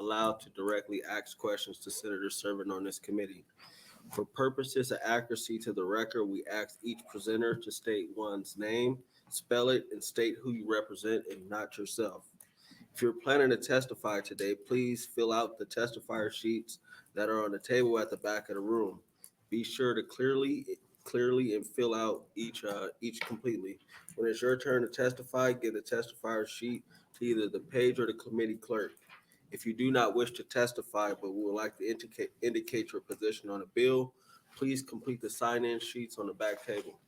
allowed to directly ask questions to senators serving on this committee. For purposes of accuracy to the record, we ask each presenter to state one's name, spell it, and state who you represent if not yourself. If you're planning to testify today, please fill out the testifier sheets that are on the table at the back of the room. Be sure to clearly and fill out each completely. When it's your turn to testify, give the testifier sheet to either the page or the committee clerk. If you do not wish to testify but would like to indicate your position on a bill, please complete the sign-in sheets on the back table.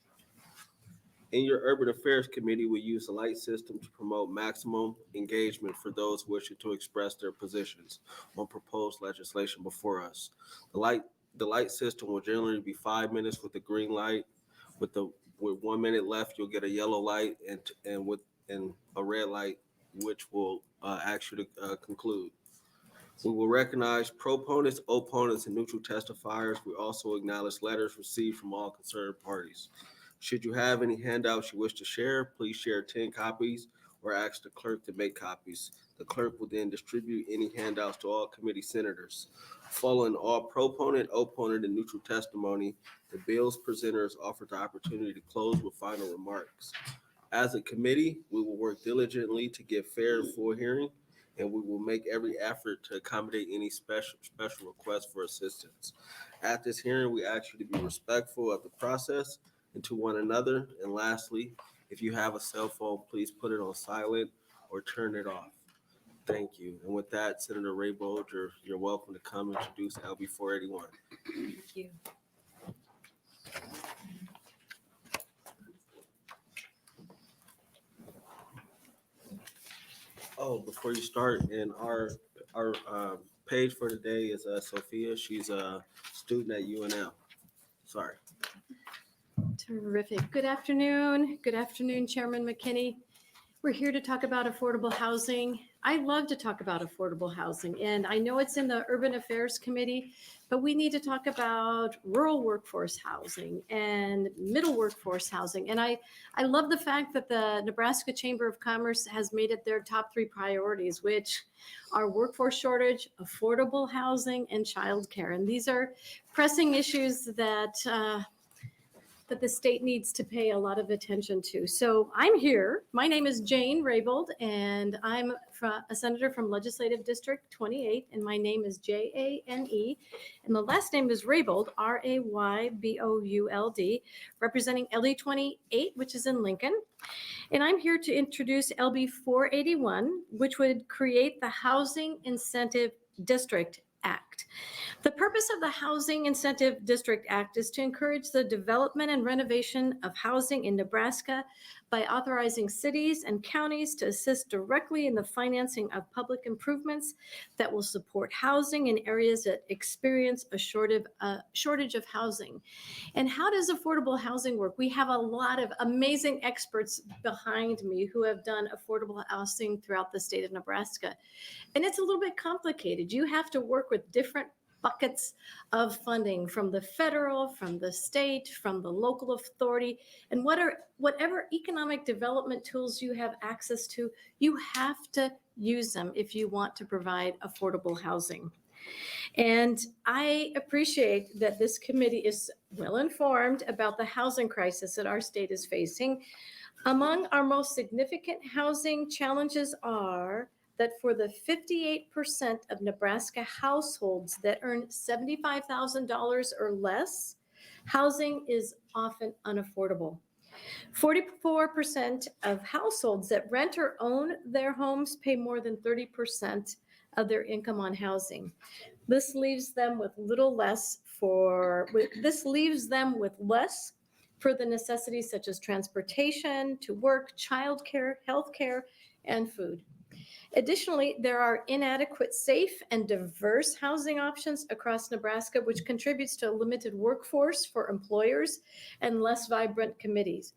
In your Urban Affairs Committee, we use the light system to promote maximum engagement for those wishing to express their positions on proposed legislation before us. The light system will generally be 5 minutes with the green light. With 1 minute left, you'll get a yellow light and a red light, which will ask you to conclude. We will recognize proponents, opponents, and neutral testifiers. We also acknowledge letters received from all concerned parties. Should you have any handouts you wish to share, please share 10 copies or ask the clerk to make copies. The clerk will then distribute any handouts to all committee senators. Following all proponent, opponent, and neutral testimony, the bill's presenters offered the opportunity to close with final remarks. As a committee, we will work diligently to give fair and full hearing, and we will make every effort to accommodate any special requests for assistance. At this hearing, we ask you to be respectful of the process and to one another. And lastly, if you have a cell phone, please put it on silent or turn it off. Thank you. And with that, Senator Raybould, you're welcome to come introduce LB532. Thank you. Oh, before you start, and our page for today is Sophia. She's a student at UNL. Sorry. Terrific. Good afternoon. Good afternoon, Chairman McKinney. We're here to talk about affordable housing. I love to talk about affordable housing, and I know it's in the Urban Affairs Committee, but we need to talk about rural workforce housing and middle workforce housing. And I love the fact that the Nebraska Chamber of Commerce has made it their top 3 priorities, which are workforce shortage, affordable housing, and childcare. And these are pressing issues that the state needs to pay a lot of attention to. So I'm here. My name is Jane Raybould, and I'm a senator from Legislative District 28, and my name is Jane, and the last name is Raybould, Raybould, representing LE28, which is in Lincoln. And I'm here to introduce LB481, which would create the Housing Incentive District Act. The purpose of the Housing Incentive District Act is to encourage the development and renovation of housing in Nebraska by authorizing cities and counties to assist directly in the financing of public improvements that will support housing in areas that experience a shortage of housing. And how does affordable housing work? We have a lot of amazing experts behind me who have done affordable housing throughout the state of Nebraska. And it's a little bit complicated. You have to work with different buckets of funding from the federal, from the state, from the local authority, and whatever economic development tools you have access to, you have to use them if you want to provide affordable housing. And I appreciate that this committee is well informed about the housing crisis that our state is facing. Among our most significant housing challenges are that for the 58% of Nebraska households that earn $75,000 or less, housing is often unaffordable. 44% of households that rent or own their homes pay more than 30% of their income on housing. This leaves them with less for the necessities such as transportation to work, childcare, healthcare, and food. Additionally, there are inadequate, safe, and diverse housing options across Nebraska, which contributes to a limited workforce for employers and less vibrant communities.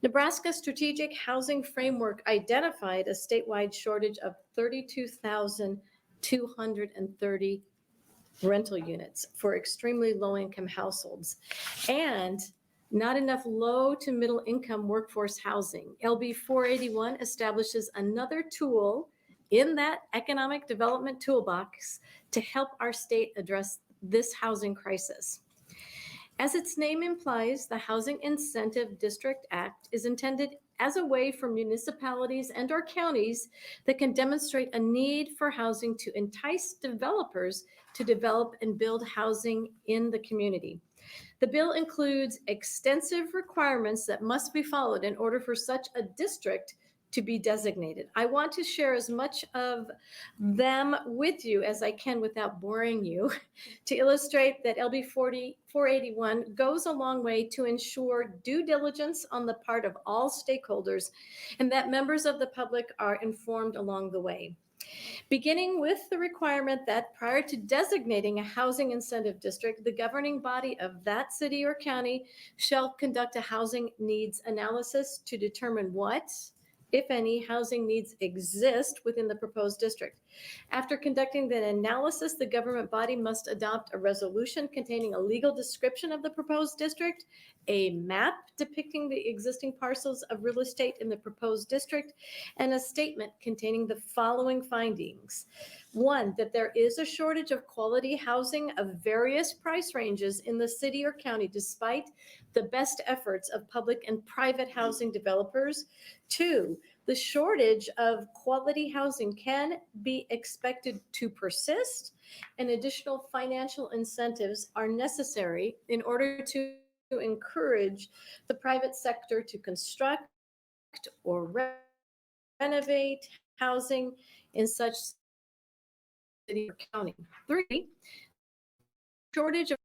Nebraska Strategic Housing Framework identified a statewide shortage of 32,230 rental units for extremely low-income households, and not enough low to middle income workforce housing. LB481 establishes another tool in that economic development toolbox to help our state address this housing crisis. As its name implies, the Housing Incentive District Act is intended as a way for municipalities and or counties that can demonstrate a need for housing to entice developers to develop and build housing in the community. The bill includes extensive requirements that must be followed in order for such a district to be designated. I want to share as much of them with you as I can without boring you to illustrate that LB 481 goes a long way to ensure due diligence on the part of all stakeholders and that members of the public are informed along the way. Beginning with the requirement that prior to designating a housing incentive district, the governing body of that city or county shall conduct a housing needs analysis to determine what, if any, housing needs exist within the proposed district. After conducting the analysis, the government body must adopt a resolution containing a legal description of the proposed district, a map depicting the existing parcels of real estate in the proposed district, and a statement containing the following findings. One, that there is a shortage of quality housing of various price ranges in the city or county despite the best efforts of public and private housing developers. Two, the shortage of quality housing can be expected to persist, and additional financial incentives are necessary in order to encourage the private sector to construct or renovate housing in such city or county. Three, shortage of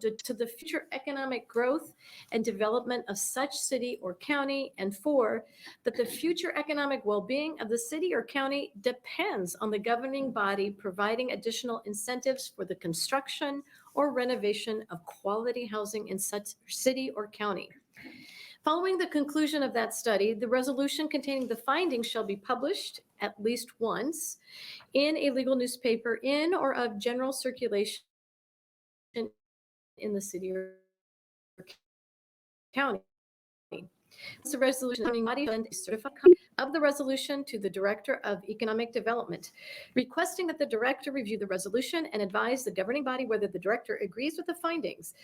to the future economic growth and development of such city or county. And four, that the future economic well-being of the city or county depends on the governing body providing additional incentives for the construction or renovation of quality housing in such city or county. Following the conclusion of that study, the resolution containing the findings shall be published at least once in a legal newspaper in or of general circulation in the city or county. It's a resolution body send a certified copy of the resolution to the Director of Economic Development, requesting that the Director review the resolution and advise the governing body whether the Director agrees with the findings.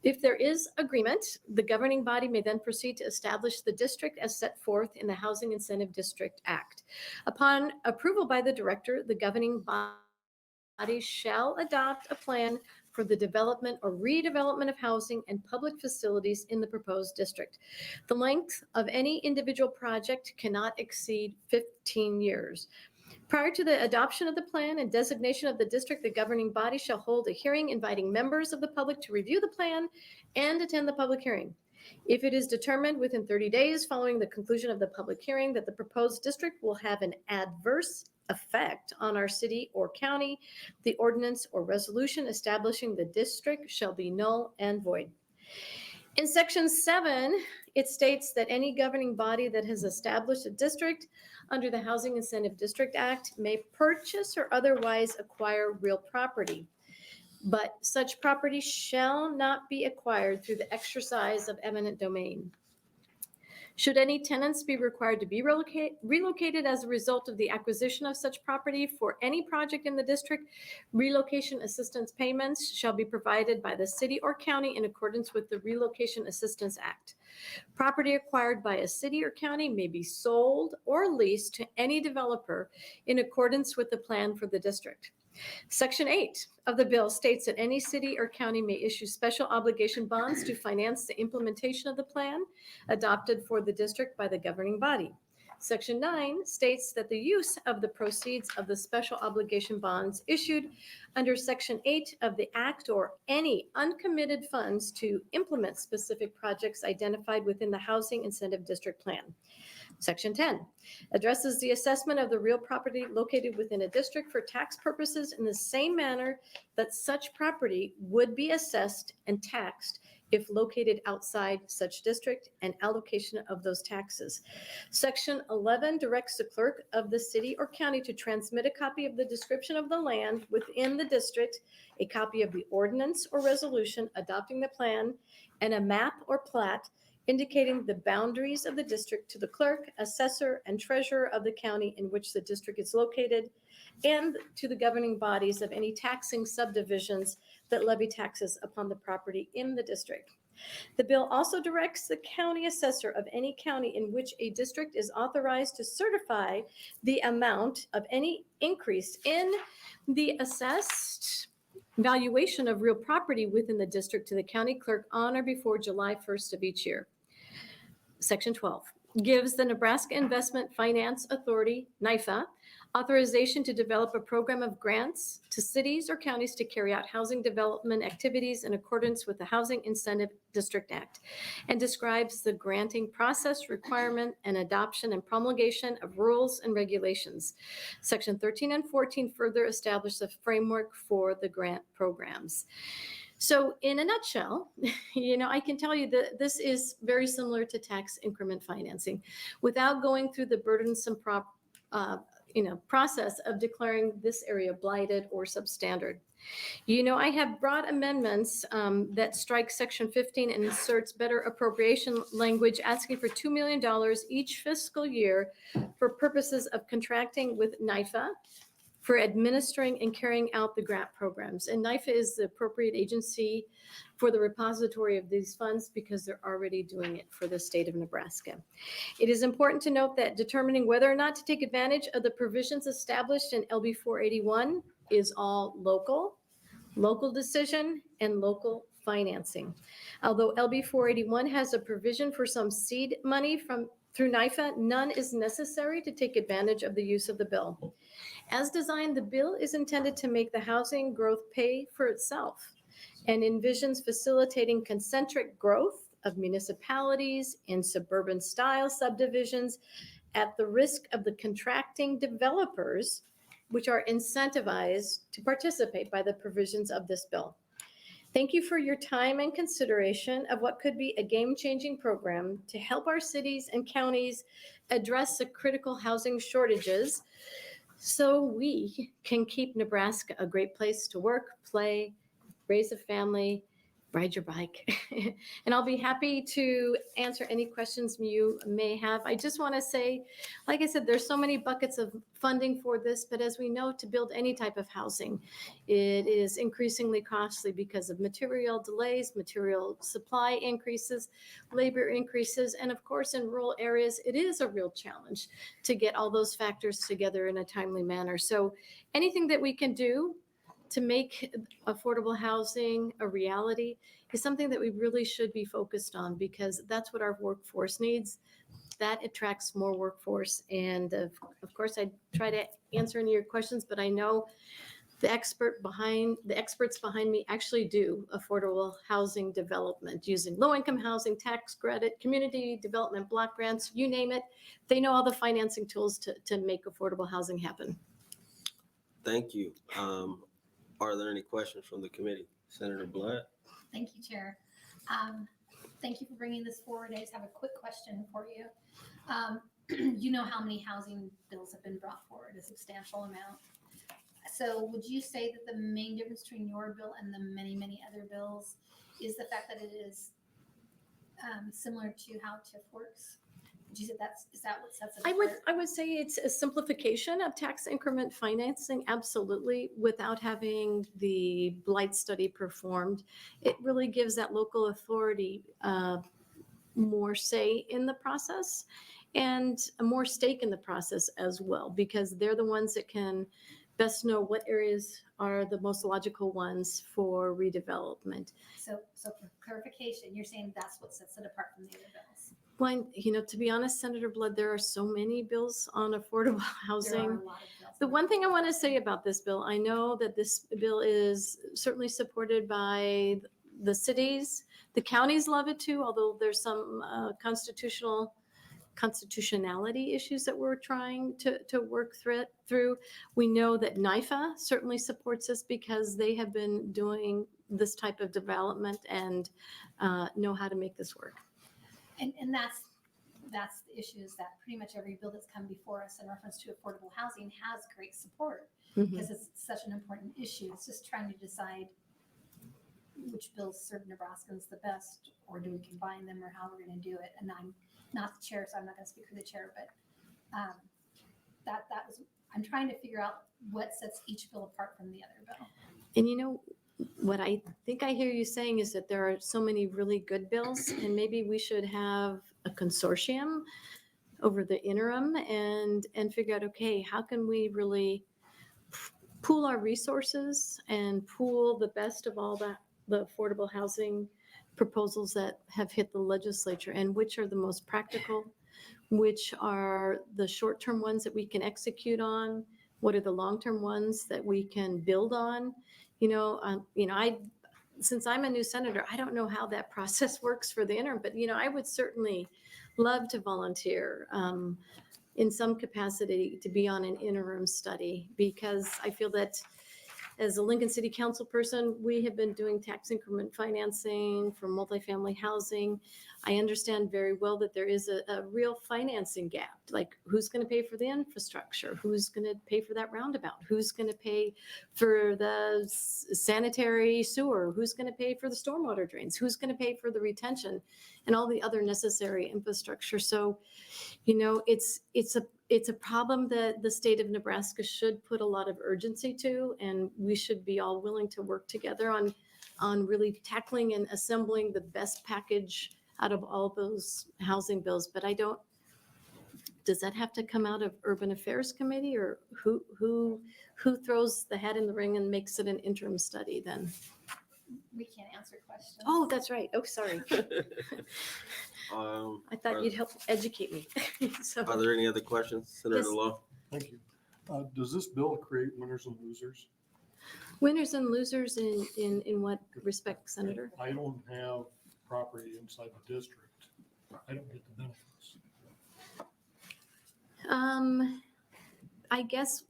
If there is agreement, the governing body may then proceed to establish the district as set forth in the Housing Incentive District Act. Upon approval by the Director, the governing body shall adopt a plan for the development or redevelopment of housing and public facilities in the proposed district. The length of any individual project cannot exceed 15 years. Prior to the adoption of the plan and designation of the district, the governing body shall hold a hearing inviting members of the public to review the plan and attend the public hearing. If it is determined within 30 days following the conclusion of the public hearing that the proposed district will have an adverse effect on our city or county, the ordinance or resolution establishing the district shall be null and void. In section 7, it states that any governing body that has established a district under the Housing Incentive District Act may purchase or otherwise acquire real property, but such property shall not be acquired through the exercise of eminent domain. Should any tenants be required to be relocated as a result of the acquisition of such property for any project in the district, relocation assistance payments shall be provided by the city or county in accordance with the Relocation Assistance Act. Property acquired by a city or county may be sold or leased to any developer in accordance with the plan for the district. Section 8 of the bill states that any city or county may issue special obligation bonds to finance the implementation of the plan adopted for the district by the governing body. Section 9 states that the use of the proceeds of the special obligation bonds issued under Section 8 of the Act or any uncommitted funds to implement specific projects identified within the Housing Incentive District Plan. Section 10 addresses the assessment of the real property located within a district for tax purposes in the same manner that such property would be assessed and taxed if located outside such district, and allocation of those taxes. Section 11 directs the clerk of the city or county to transmit a copy of the description of the land within the district, a copy of the ordinance or resolution adopting the plan, and a map or plat indicating the boundaries of the district to the clerk, assessor, and treasurer of the county in which the district is located, and to the governing bodies of any taxing subdivisions that levy taxes upon the property in the district. The bill also directs the county assessor of any county in which a district is authorized to certify the amount of any increase in the assessed valuation of real property within the district to the county clerk on or before July 1st of each year. Section 12 gives the Nebraska Investment Finance Authority, NIFA, authorization to develop a program of grants to cities or counties to carry out housing development activities in accordance with the Housing Incentive District Act, and describes the granting process, requirement, and adoption and promulgation of rules and regulations. Section 13 and 14 further establish the framework for the grant programs. So in a nutshell, I can tell you that this is very similar to tax increment financing without going through the burdensome process of declaring this area blighted or substandard. I have brought amendments that strike Section 15 and inserts better appropriation language asking for $2 million each fiscal year for purposes of contracting with NIFA for administering and carrying out the grant programs. And NIFA is the appropriate agency for the repository of these funds because they're already doing it for the state of Nebraska. It is important to note that determining whether or not to take advantage of the provisions established in LB 481 is all local decision and local financing. Although LB 481 has a provision for some seed money through NIFA, none is necessary to take advantage of the use of the bill. As designed, the bill is intended to make the housing growth pay for itself and envisions facilitating concentric growth of municipalities in suburban style subdivisions at the risk of the contracting developers, which are incentivized to participate by the provisions of this bill. Thank you for your time and consideration of what could be a game-changing program to help our cities and counties address the critical housing shortages so we can keep Nebraska a great place to work, play, raise a family, ride your bike. And I'll be happy to answer any questions you may have. I just want to say, like I said, there's so many buckets of funding for this, but as we know, to build any type of housing, it is increasingly costly because of material delays, material supply increases, labor increases, and of course, in rural areas, it is a real challenge to get all those factors together in a timely manner. So anything that we can do to make affordable housing a reality is something that we really should be focused on because that's what our workforce needs. That attracts more workforce. And of course, I try to answer any of your questions, but I know the experts behind me actually do affordable housing development using low-income housing, tax credit, community development block grants, you name it. They know all the financing tools to make affordable housing happen. Thank you. Are there any questions from the committee? Senator Blood? Thank you, Chair. Thank you for bringing this forward. I just have a quick question for you. You know how many housing bills have been brought forward, a substantial amount. So would you say that the main difference between your bill and the many, many other bills is the fact that it is similar to how TIF works? Would you say is that what sets it apart? I would say it's a simplification of tax increment financing, absolutely, without having the blight study performed. It really gives that local authority more say in the process and a more stake in the process as well, because they're the ones that can best know what areas are the most logical ones for redevelopment. So for clarification, you're saying that's what sets it apart from the other bills? Well, to be honest, Senator Blood, there are so many bills on affordable housing. There are a lot of bills. The one thing I want to say about this bill, I know that this bill is certainly supported by the cities. The counties love it too, although there's some constitutionality issues that we're trying to work through. We know that NIFA certainly supports this because they have been doing this type of development and know how to make this work. And that's the issue, is that pretty much every bill that's come before us in reference to affordable housing has great support because it's such an important issue. It's just trying to decide which bills serve Nebraskans the best, or do we combine them, or how we're gonna do it? And I'm not the chair, so I'm not gonna speak for the chair, but that was, I'm trying to figure out what sets each bill apart from the other bill. And you know, what I think I hear you saying is that there are so many really good bills, and maybe we should have a consortium over the interim and figure out, okay, how can we really pool our resources and pool the best of all the affordable housing proposals that have hit the legislature, and which are the most practical, which are the short-term ones that we can execute on, what are the long-term ones that we can build on. Since I'm a new senator, I don't know how that process works for the interim, but I would certainly love to volunteer in some capacity to be on an interim study, because I feel that as a Lincoln City Council person, we have been doing tax increment financing for multifamily housing. I understand very well that there is a real financing gap. Like, who's going to pay for the infrastructure? Who's going to pay for that roundabout? Who's going to pay for the sanitary sewer? Who's going to pay for the stormwater drains? Who's going to pay for the retention and all the other necessary infrastructure? So, it's a problem that the state of Nebraska should put a lot of urgency to, and we should be all willing to work together on really tackling and assembling the best package out of all those housing bills. But does that have to come out of Urban Affairs Committee, or who throws the hat in the ring and makes it an interim study then? We can't answer questions. Oh, that's right. Oh, sorry. I thought you'd help educate me. So, Are there any other questions, Senator Yes. Law? Thank you. Does this bill create winners and losers? winners and losers in what respect, Senator? I don't have property inside the district. I don't get the benefits. I guess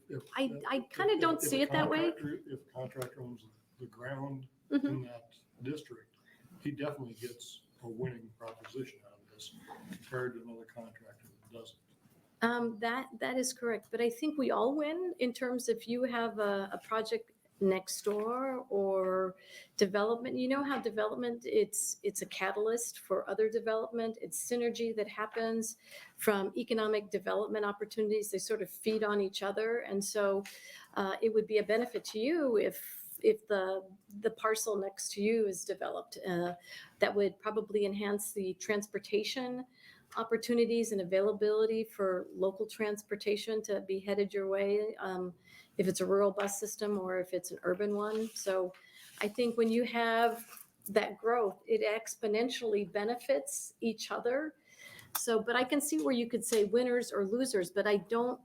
If- I kind of don't if see a it that way. If a contractor owns the ground Mhm. in that district, he definitely gets a winning proposition out of this compared to another contractor that doesn't. That is correct, but I think we all win in terms if you have a project next door or development. You know how development, it's a catalyst for other development. It's synergy that happens from economic development opportunities. They sort of feed on each other, and so it would be a benefit to you if the parcel next to you is developed. That would probably enhance the transportation opportunities and availability for local transportation to be headed your way, if it's a rural bus system or if it's an urban one. So I think when you have that growth, it exponentially benefits each other. So, but I can see where you could say winners or losers, but I don't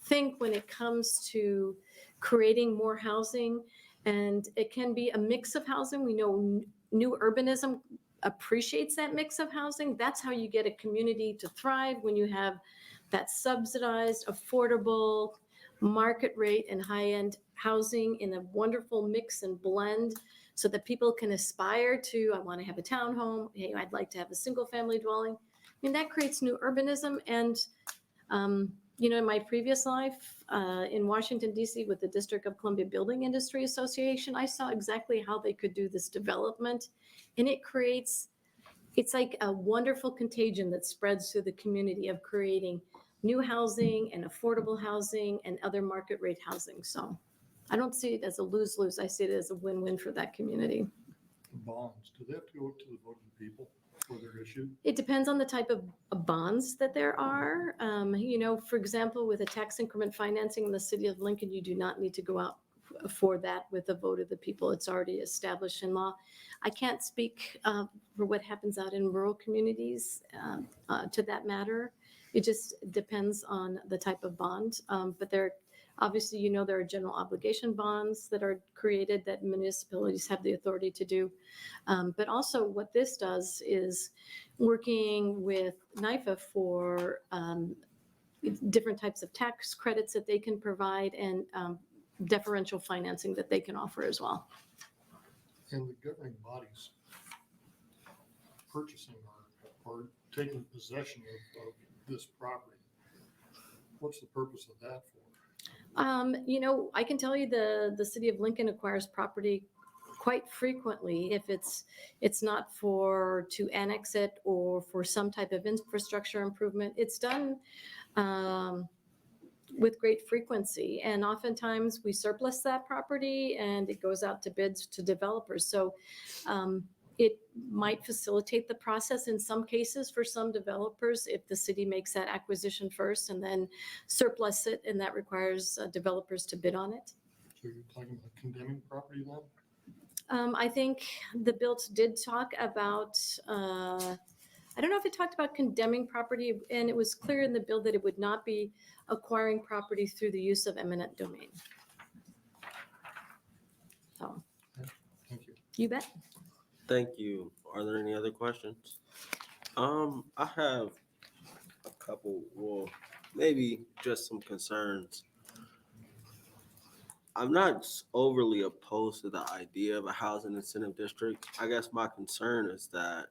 think when it comes to creating more housing, and it can be a mix of housing. We know new urbanism appreciates that mix of housing. That's how you get a community to thrive, when you have that subsidized, affordable, market rate and high-end housing in a wonderful mix and blend, so that people can aspire to, I want to have a townhome, hey, I'd like to have a single family dwelling. I mean, that creates new urbanism. And in my previous life in Washington, D.C. with the District of Columbia Building Industry Association, I saw exactly how they could do this development. And it's like a wonderful contagion that spreads through the community of creating new housing and affordable housing and other market rate housing. So I don't see it as a lose-lose. I see it as a win-win for that community. Bonds, do they have to go to the vote of the people for their issue? It depends on the type of bonds that there are. For example, with a tax increment financing in the city of Lincoln, you do not need to go out for that with a vote of the people. It's already established in law. I can't speak for what happens out in rural communities to that matter. It just depends on the type of bond. But obviously, there are general obligation bonds that are created that municipalities have the authority to do. But also what this does is working with NIFA for different types of tax credits that they can provide, and deferential financing that they can offer as well. And the governing bodies purchasing or taking possession of this property, what's the purpose of that for? I can tell you the city of Lincoln acquires property quite frequently, if it's not to annex it or for some type of infrastructure improvement, it's done with great frequency. And oftentimes we surplus that property and it goes out to bids to developers. So it might facilitate the process in some cases for some developers if the city makes that acquisition first and then surplus it, and that requires developers to bid on it. So you're talking about condemning property then? I think the bill did talk about, I don't know if it talked about condemning property, and it was clear in the bill that it would not be acquiring property through the use of eminent domain. So, Thank you. you bet. Thank you. Are there any other questions? I have a couple, well, maybe just some concerns. I'm not overly opposed to the idea of a housing incentive district. I guess my concern is that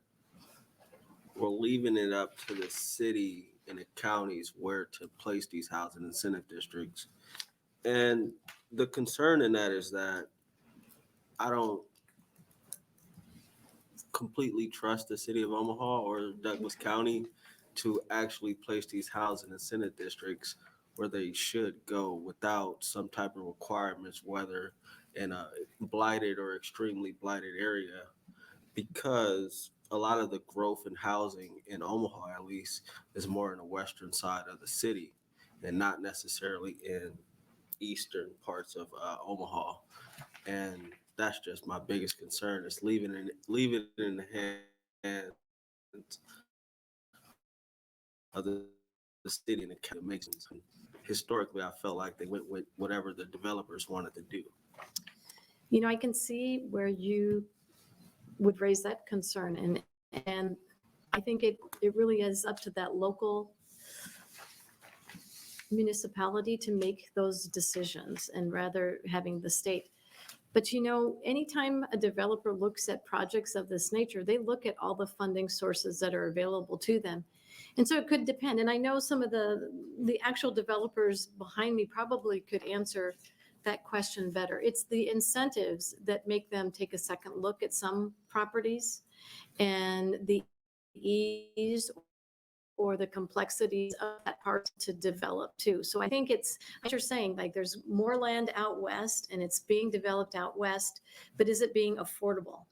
we're leaving it up to the city and the counties where to place these housing incentive districts. And the concern in that is that I don't completely trust the city of Omaha or Douglas County to actually place these housing incentive districts where they should go without some type of requirements, whether in a blighted or extremely blighted area, because a lot of the growth in housing in Omaha, at least, is more in the western side of the city and not necessarily in eastern parts of Omaha. And that's just my biggest concern, is leaving it in the hands of the city and the county makes sense. Historically, I felt like they went with whatever the developers wanted to do. You know, I can see where you would raise that concern, and I think it really is up to that local municipality to make those decisions, and rather having the state. But you know, anytime a developer looks at projects of this nature, they look at all the funding sources that are available to them. And so it could depend. And I know some of the actual developers behind me probably could answer that question better. It's the incentives that make them take a second look at some properties, and the ease or the complexities of that part to develop too. So I think it's, like you're saying, like there's more land out west and it's being developed out west, but is it being affordable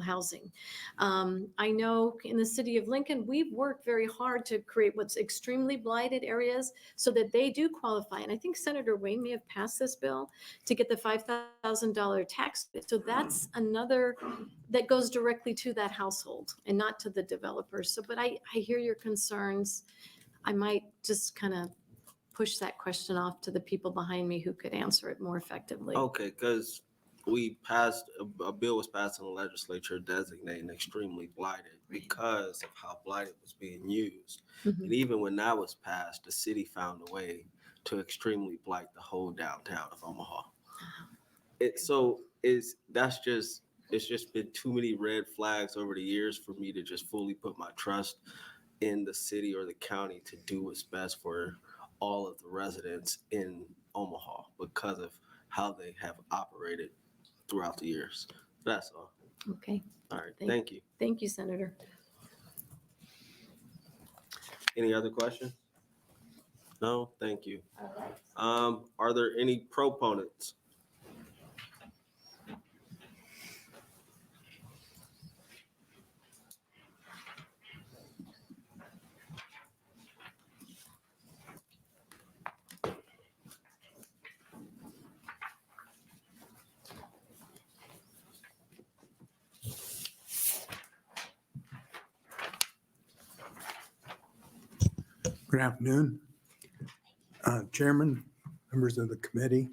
housing? I know in the city of Lincoln, we've worked very hard to create what's extremely blighted areas so that they do qualify. And I think Senator Wayne may have passed this bill to get the $5,000 tax. So that's another that goes directly to that household and not to the developers. So, but I hear your concerns. I might just kind of push that question off to the people behind me who could answer it more effectively. Okay, because we passed, a bill was passed in the legislature designating extremely blighted because of how blighted was being used. Mhm. And even when that was passed, the city found a way to extremely blight the whole downtown of Omaha. It's just been too many red flags over the years for me to just fully put my trust in the city or the county to do what's best for all of the residents in Omaha because of how they have operated throughout the years. That's all. Okay. All right. Thank you. Thank you, Senator. Any other questions? No? Thank you. All right. Are there any proponents? Good afternoon, Chairman, members of the committee.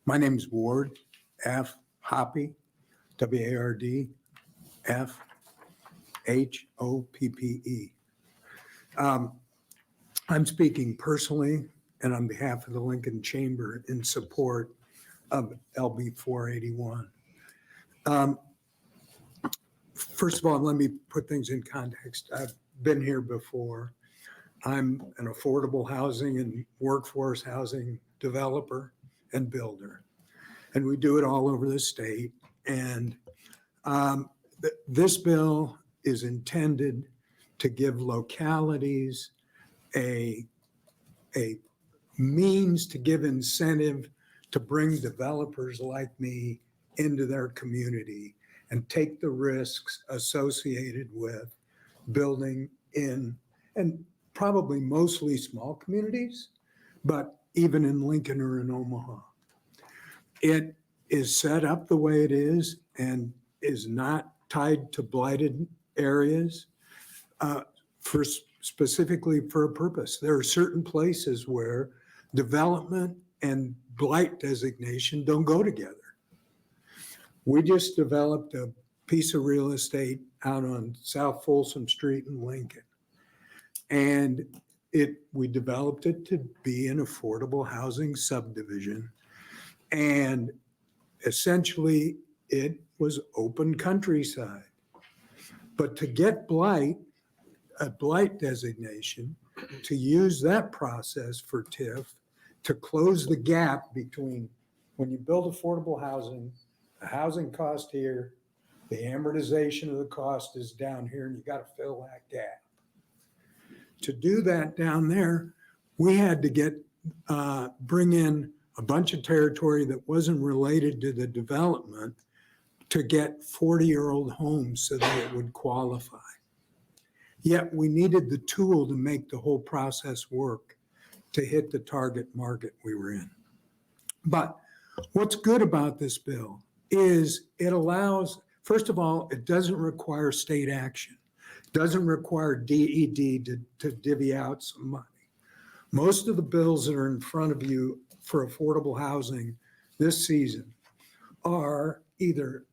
My name is Ward F. Hoppe, W-A-R-D F H-O-P-P-E. I'm speaking personally and on behalf of the Lincoln Chamber in support of LB 481. First of all, let me put things in context. I've been here before. I'm an affordable housing and workforce housing developer and builder. And we do it all over the state. And This bill is intended to give localities a means to give incentive to bring developers like me into their community and take the risks associated with building in, and probably mostly small communities, but even in Lincoln or in Omaha. It is set up the way it is and is not tied to blighted areas specifically for a purpose. There are certain places where development and blight designation don't go together. We just developed a piece of real estate out on South Folsom Street in Lincoln. And we developed it to be an affordable housing subdivision. And essentially it was open countryside. But to get a blight designation, to use that process for TIF to close the gap between when you build affordable housing, the housing cost here, the amortization of the cost is down here, and you got to fill that gap. To do that down there, we had to bring in a bunch of territory that wasn't related to the development to get 40-year-old homes so that it would qualify. Yet we needed the tool to make the whole process work to hit the target market we were in. But what's good about this bill is it allows, first of all, it doesn't require state action. It doesn't require DED to divvy out some money. Most of the bills that are in front of you for affordable housing this season are either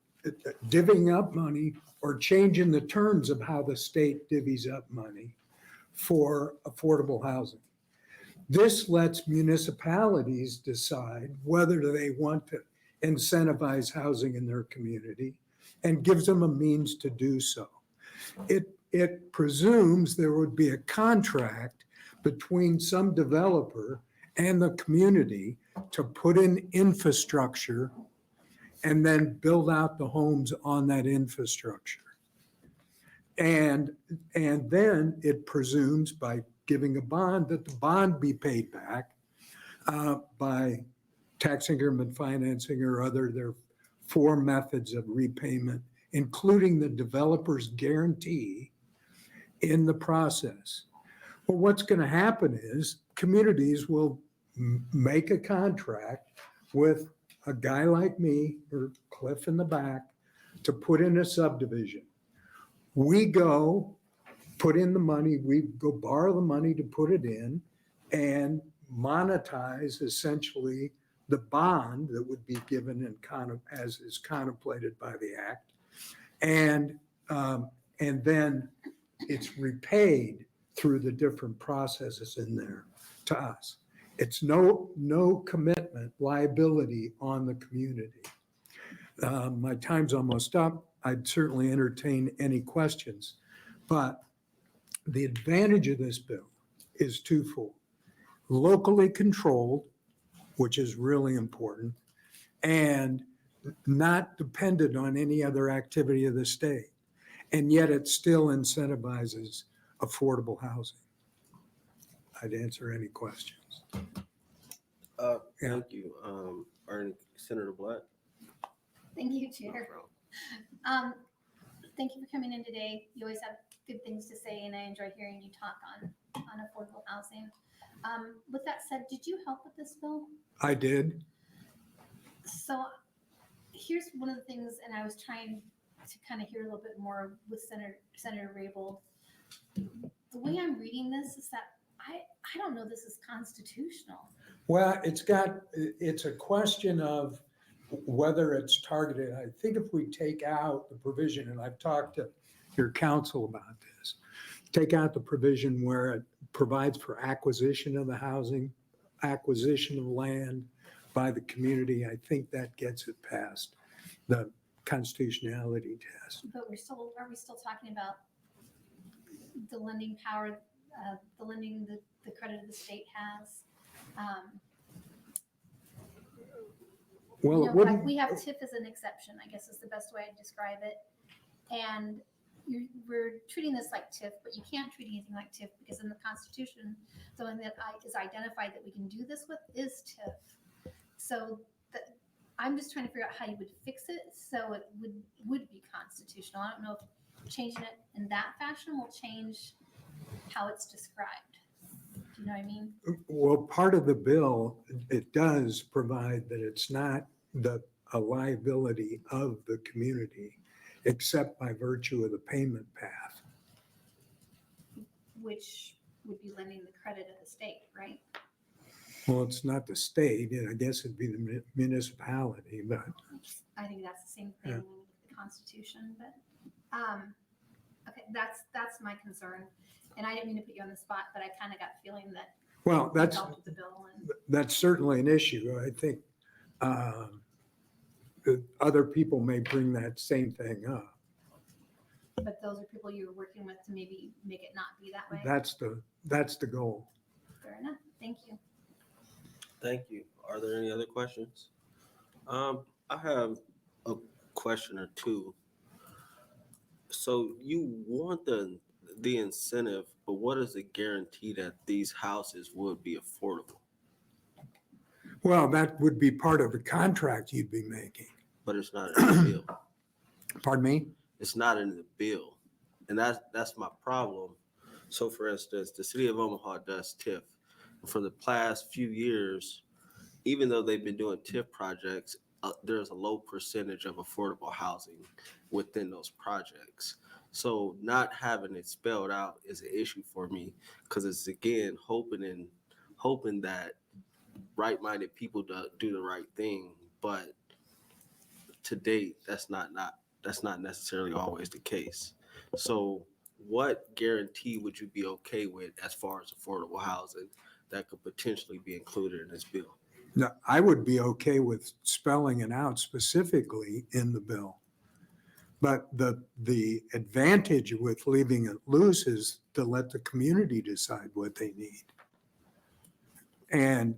divvying up money or changing the terms of how the state divvies up money for affordable housing. This lets municipalities decide whether they want to incentivize housing in their community and gives them a means to do so. It presumes there would be a contract between some developer and the community to put in infrastructure and then build out the homes on that infrastructure. And then it presumes by giving a bond that the bond be paid back by tax increment financing or other. There are 4 methods of repayment, including the developer's guarantee in the process. Well, what's going to happen is communities will make a contract with a guy like me or Cliff in the back to put in a subdivision. We go put in the money, we go borrow the money to put it in and monetize essentially the bond that would be given in as is contemplated by the act. And then it's repaid through the different processes in there to us. It's no commitment, liability on the community. My time's almost up. I'd certainly entertain any questions, but the advantage of this bill is twofold. Locally controlled, which is really important, and not dependent on any other activity of the state. And yet it still incentivizes affordable housing. I'd answer any questions. Thank you, Senator Black. Thank you, Chair. Thank you for coming in today. You always have good things to say, and I enjoy hearing you talk on affordable housing. With that said, did you help with this bill? I did. So here's one of the things, and I was trying to kind of hear a little bit more with Senator Raybould. The way I'm reading this is that I don't know this is constitutional. Well, it's a question of whether it's targeted. I think if we take out the provision, and I've talked to your counsel about this, take out the provision where it provides for acquisition of the housing, acquisition of land by the community, I think that gets it past the constitutionality test. But are we still talking about the lending power, the lending the credit of the state has? Well, You it know, like wouldn't, we have TIF as an exception, I guess is the best way to describe it. And we're treating this like TIF, but you can't treat anything like TIF because in the Constitution, the one that is identified that we can do this with is TIF. So I'm just trying to figure out how you would fix it so it would be constitutional. I don't know if changing it in that fashion will change how it's described. Do you know what I mean? well, part of the bill, it does provide that it's not a liability of the community, except by virtue of the payment path. Which would be lending the credit of the state, right? Well, it's not the state, and I guess it'd be the municipality, but I think that's the same thing Yeah. with the Constitution, but, okay, that's my concern. And I didn't mean to put you on the spot, but I kind of got the feeling that well, you that's, helped with the bill and. that's certainly an issue. I think that other people may bring that same thing up. But those are people you're working with to maybe make it not be that way. That's the goal. Fair enough. Thank you. Thank you. Are there any other questions? I have a question or two. So you want the incentive, but what is the guarantee that these houses would be affordable? Well, that would be part of the contract you'd be making. But it's not in the bill. Pardon me? It's not in the bill. And that's my problem. So for instance, the city of Omaha does TIF. For the past few years, even though they've been doing TIF projects, there's a low percentage of affordable housing within those projects. So not having it spelled out is an issue for me because it's again hoping that right-minded people do the right thing, but to date that's not necessarily always the case. So what guarantee would you be okay with as far as affordable housing that could potentially be included in this bill? No, I would be okay with spelling it out specifically in the bill. But the advantage with leaving it loose is to let the community decide what they need. And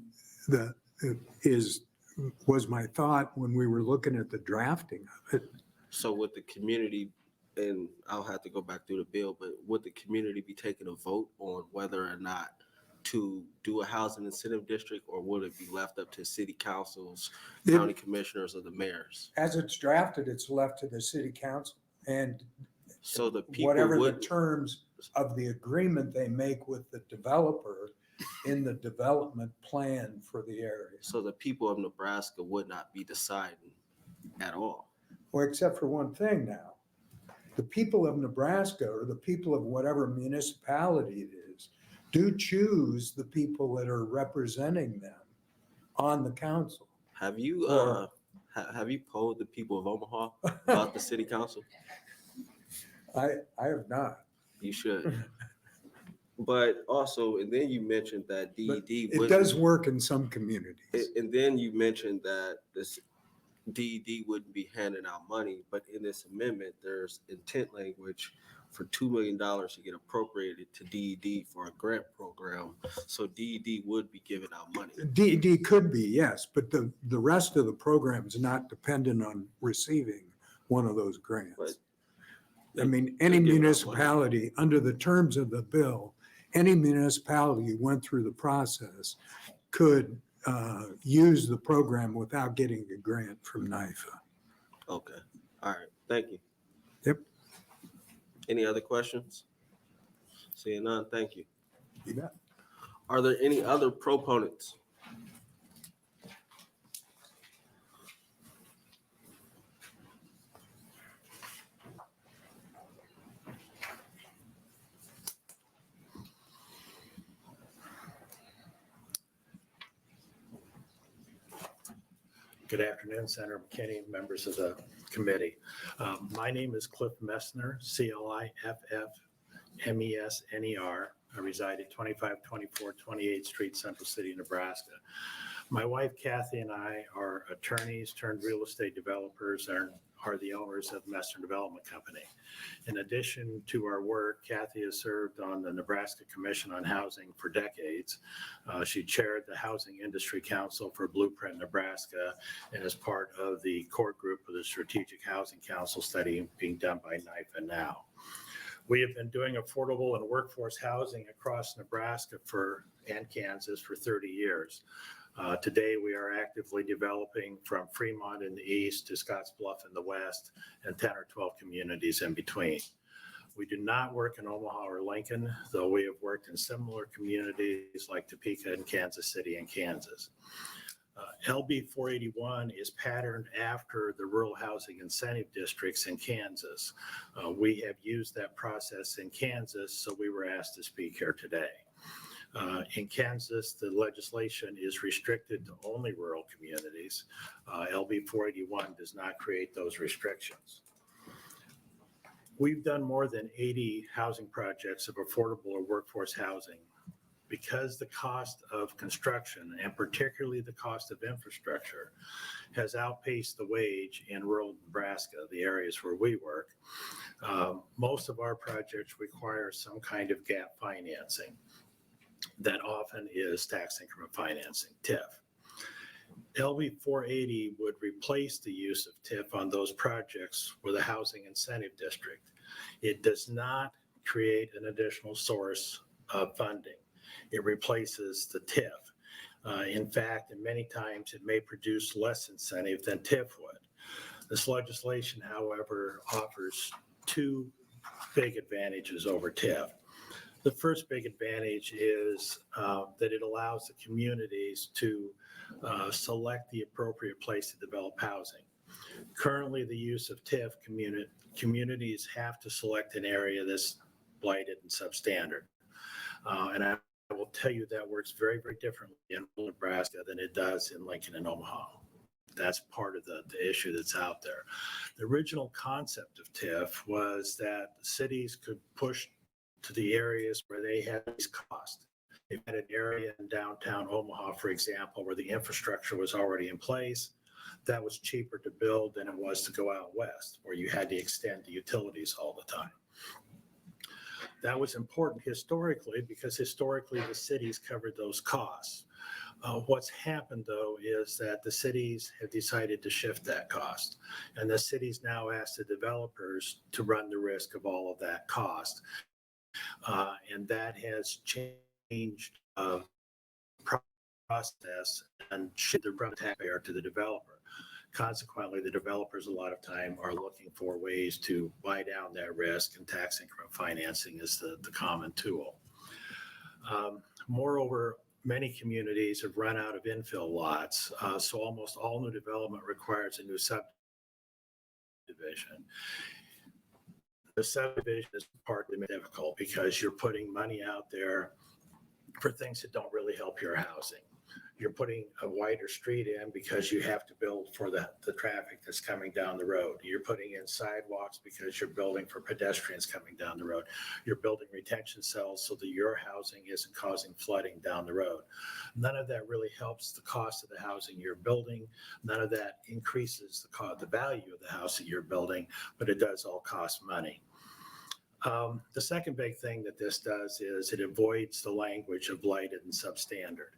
was my thought when we were looking at the drafting of it. So would the community, and I'll have to go back through the bill, but would the community be taking a vote on whether or not to do a housing incentive district, or would it be left up to city councils, county commissioners, or the mayors? As it's drafted, it's left to the city council and So the people whatever the would, terms of the agreement they make with the developer in the development plan for the area. so the people of Nebraska would not be deciding at all. Well, except for one thing now. The people of Nebraska or the people of whatever municipality it is do choose the people that are representing them on the council. Have you Or- have you polled the people of Omaha about the city council? I have not. You should. But also, and then you mentioned that But DED it would. does work in some communities. And then you mentioned that this DED wouldn't be handing out money, but in this amendment, there's intent language for $2 million to get appropriated to DED for a grant program. So DED would be giving out money. DED could be, yes, but the rest of the program is not dependent on receiving one of those grants. But I mean, any they're giving out money. municipality, under the terms of the bill, any municipality who went through the process could use the program without getting a grant from NIFA. Okay, all right, thank you. Yep. Any other questions? Seeing none, thank you. You bet. Are there any other proponents? Good afternoon, Senator McKinney, members of the committee. My name is Cliff Messner, CLIFFMESNER. I reside at 2524 28th Street, Central City, Nebraska. My wife Kathy and I are attorneys turned real estate developers and are the owners of Messner Development Company. In addition to our work, Kathy has served on the Nebraska Commission on Housing for decades. She chaired the Housing Industry Council for Blueprint Nebraska and is part of the core group of the Strategic Housing Council study being done by Knife and Now. We have been doing affordable and workforce housing across Nebraska and Kansas for 30 years. Today, we are actively developing from Fremont in the east to Scottsbluff in the west and 10 or 12 communities in between. We do not work in Omaha or Lincoln, though we have worked in similar communities like Topeka and Kansas City and Kansas. LB 481 is patterned after the rural housing incentive districts in Kansas. We have used that process in Kansas, so we were asked to speak here today. In Kansas, the legislation is restricted to only rural communities. LB 481 does not create those restrictions. We've done more than 80 housing projects of affordable or workforce housing. Because the cost of construction, and particularly the cost of infrastructure, has outpaced the wage in rural Nebraska, the areas where we work, most of our projects require some kind of gap financing. That often is tax increment financing, TIF. LB 480 would replace the use of TIF on those projects with a housing incentive district. It does not create an additional source of funding. It replaces the TIF. In fact, and many times it may produce less incentive than TIF would. This legislation, however, offers two big advantages over TIF. The first big advantage is that it allows the communities to select the appropriate place to develop housing. Currently, the use of TIF, communities have to select an area that's blighted and substandard. And I will tell you that works very, very differently in Nebraska than it does in Lincoln and Omaha. That's part of the issue that's out there. The original concept of TIF was that cities could push to the areas where they had these costs. They had an area in downtown Omaha, for example, where the infrastructure was already in place. That was cheaper to build than it was to go out west, where you had to extend the utilities all the time. That was important historically because historically the cities covered those costs. What's happened, though, is that the cities have decided to shift that cost, and the cities now ask the developers to run the risk of all of that cost. And that has changed the process and shifted the from the taxpayer to the developer. Consequently, the developers a lot of time are looking for ways to buy down that risk, and tax increment financing is the common tool. Moreover, many communities have run out of infill lots, so almost all new development requires a new subdivision. The subdivision is partly difficult because you're putting money out there for things that don't really help your housing. You're putting a wider street in because you have to build for the traffic that's coming down the road. You're putting in sidewalks because you're building for pedestrians coming down the road. You're building retention cells so that your housing isn't causing flooding down the road. None of that really helps the cost of the housing you're building. None of that increases the value of the house that you're building, but it does all cost money. The second big thing that this does is it avoids the language of blighted and substandard.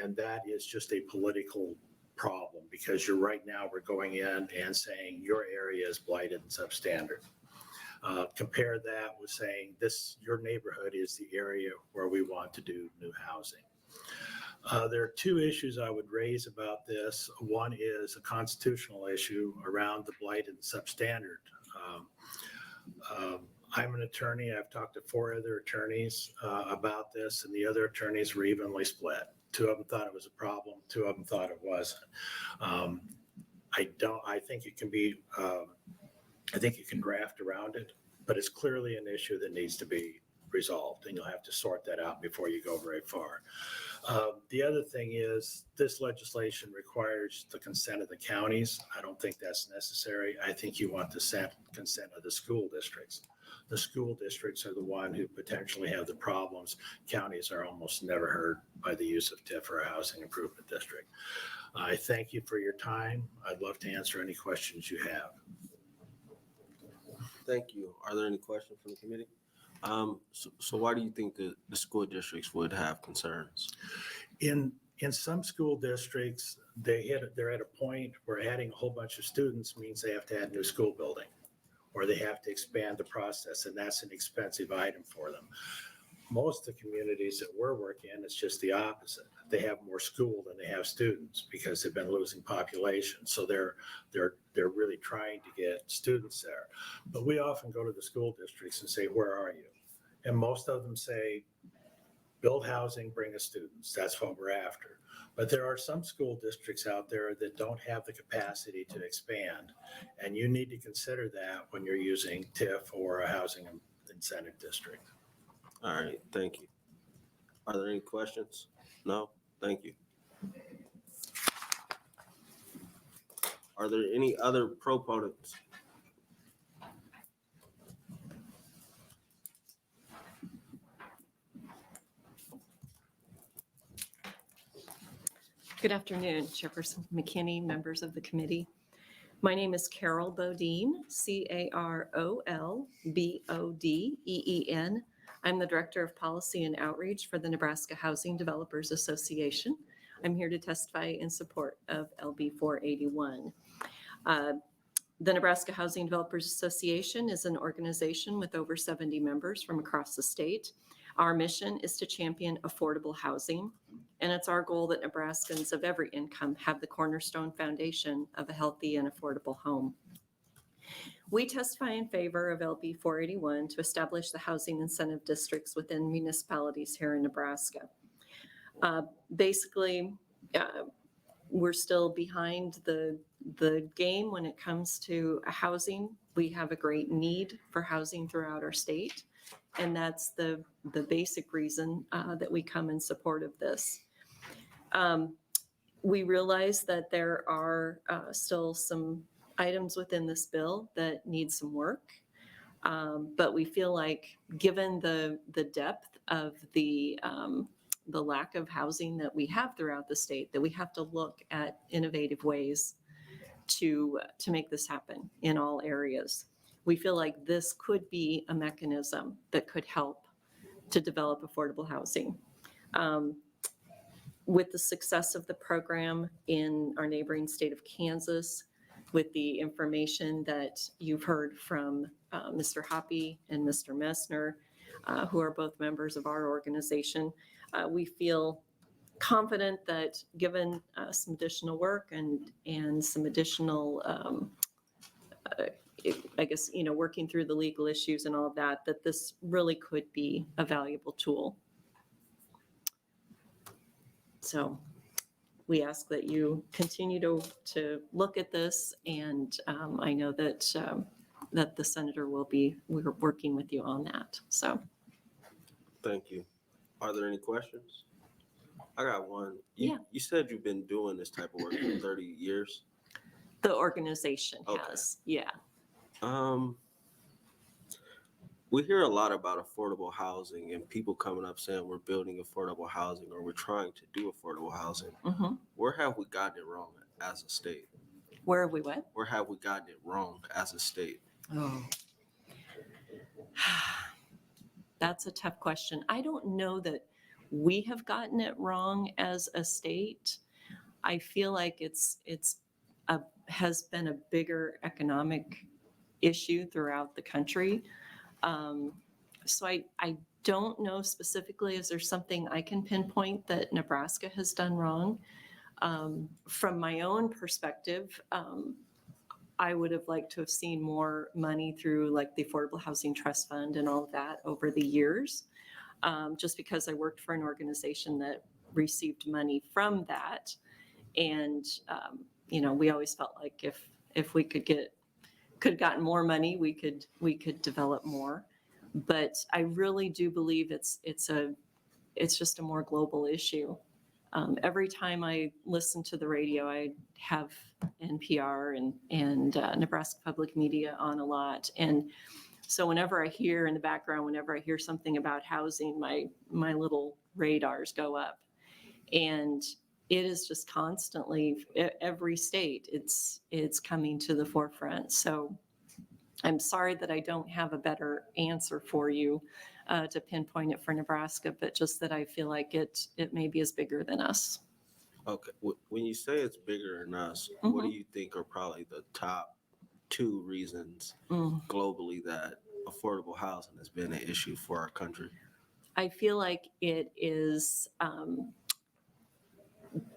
And that is just a political problem because right now we're going in and saying your area is blighted and substandard. Compare that with saying your neighborhood is the area where we want to do new housing. There are two issues I would raise about this. One is a constitutional issue around the blighted and substandard. I'm an attorney. I've talked to 4 other attorneys about this, and the other attorneys were evenly split. 2 of them thought it was a problem. 2 of them thought it wasn't. I think it can be. I think you can draft around it, but it's clearly an issue that needs to be resolved, and you'll have to sort that out before you go very far. The other thing is this legislation requires the consent of the counties. I don't think that's necessary. I think you want the consent of the school districts. The school districts are the one who potentially have the problems. Counties are almost never hurt by the use of TIF or a housing improvement district. I thank you for your time. I'd love to answer any questions you have. Thank you. Are there any questions from the committee? So why do you think the school districts would have concerns? In some school districts, they're at a point where adding a whole bunch of students means they have to add new school building, or they have to expand the process, and that's an expensive item for them. Most of the communities that we're working in, it's just the opposite. They have more school than they have students because they've been losing population. So they're really trying to get students there. But we often go to the school districts and say, where are you? And most of them say, build housing, bring us students. That's what we're after. But there are some school districts out there that don't have the capacity to expand. And you need to consider that when you're using TIF or a housing incentive district. All right, thank you. Are there any questions? No? Thank you. Are there any other proponents? Good afternoon, Chairperson McKinney, members of the committee. My name is Carol Bodine, CarolBodeen. I'm the Director of Policy and Outreach for the Nebraska Housing Developers Association. I'm here to testify in support of LB 481. The Nebraska Housing Developers Association is an organization with over 70 members from across the state. Our mission is to champion affordable housing, and it's our goal that Nebraskans of every income have the cornerstone foundation of a healthy and affordable home. We testify in favor of LB 481 to establish the housing incentive districts within municipalities here in Nebraska. Basically, we're still behind the game when it comes to housing. We have a great need for housing throughout our state, and that's the basic reason that we come in support of this. We realize that there are still some items within this bill that need some work, but we feel like given the depth of the lack of housing that we have throughout the state, that we have to look at innovative ways to make this happen in all areas. We feel like this could be a mechanism that could help to develop affordable housing. With the success of the program in our neighboring state of Kansas, with the information that you've heard from Mr. Hoppe and Mr. Messner, who are both members of our organization, we feel confident that given some additional work and some additional, I guess, working through the legal issues and all of that, that this really could be a valuable tool. So we ask that you continue to look at this, and I know that that the senator we're working with you on that. So, Thank you. Are there any questions? I got one. Yeah. You said you've been doing this type of work for 30 years. the organization Okay. has, yeah. We hear a lot about affordable housing and people coming up saying we're building affordable housing or we're trying to do affordable housing. Mm-hmm. Where have we gotten it wrong as a state? Where have we what? Where have we gotten it wrong as a state? Oh. That's a tough question. I don't know that we have gotten it wrong as a state. I feel like has been a bigger economic issue throughout the country. So I don't know specifically, is there something I can pinpoint that Nebraska has done wrong? From my own perspective, I would have liked to have seen more money through like the Affordable Housing Trust Fund and all of that over the years, just because I worked for an organization that received money from that. And, we always felt like if we could have gotten more money, we could develop more. But I really do believe it's just a more global issue. Every time I listen to the radio, I have NPR and Nebraska Public Media on a lot. And So whenever I hear in the background, whenever I hear something about housing, my little radars go up. And it is just constantly, every state, it's coming to the forefront. So I'm sorry that I don't have a better answer for you to pinpoint it for Nebraska, but just that I feel like it maybe is bigger than us. Okay, when you say it's bigger than us, what do you think are probably the top 2 reasons globally that affordable housing has been an issue for our country? I feel like it is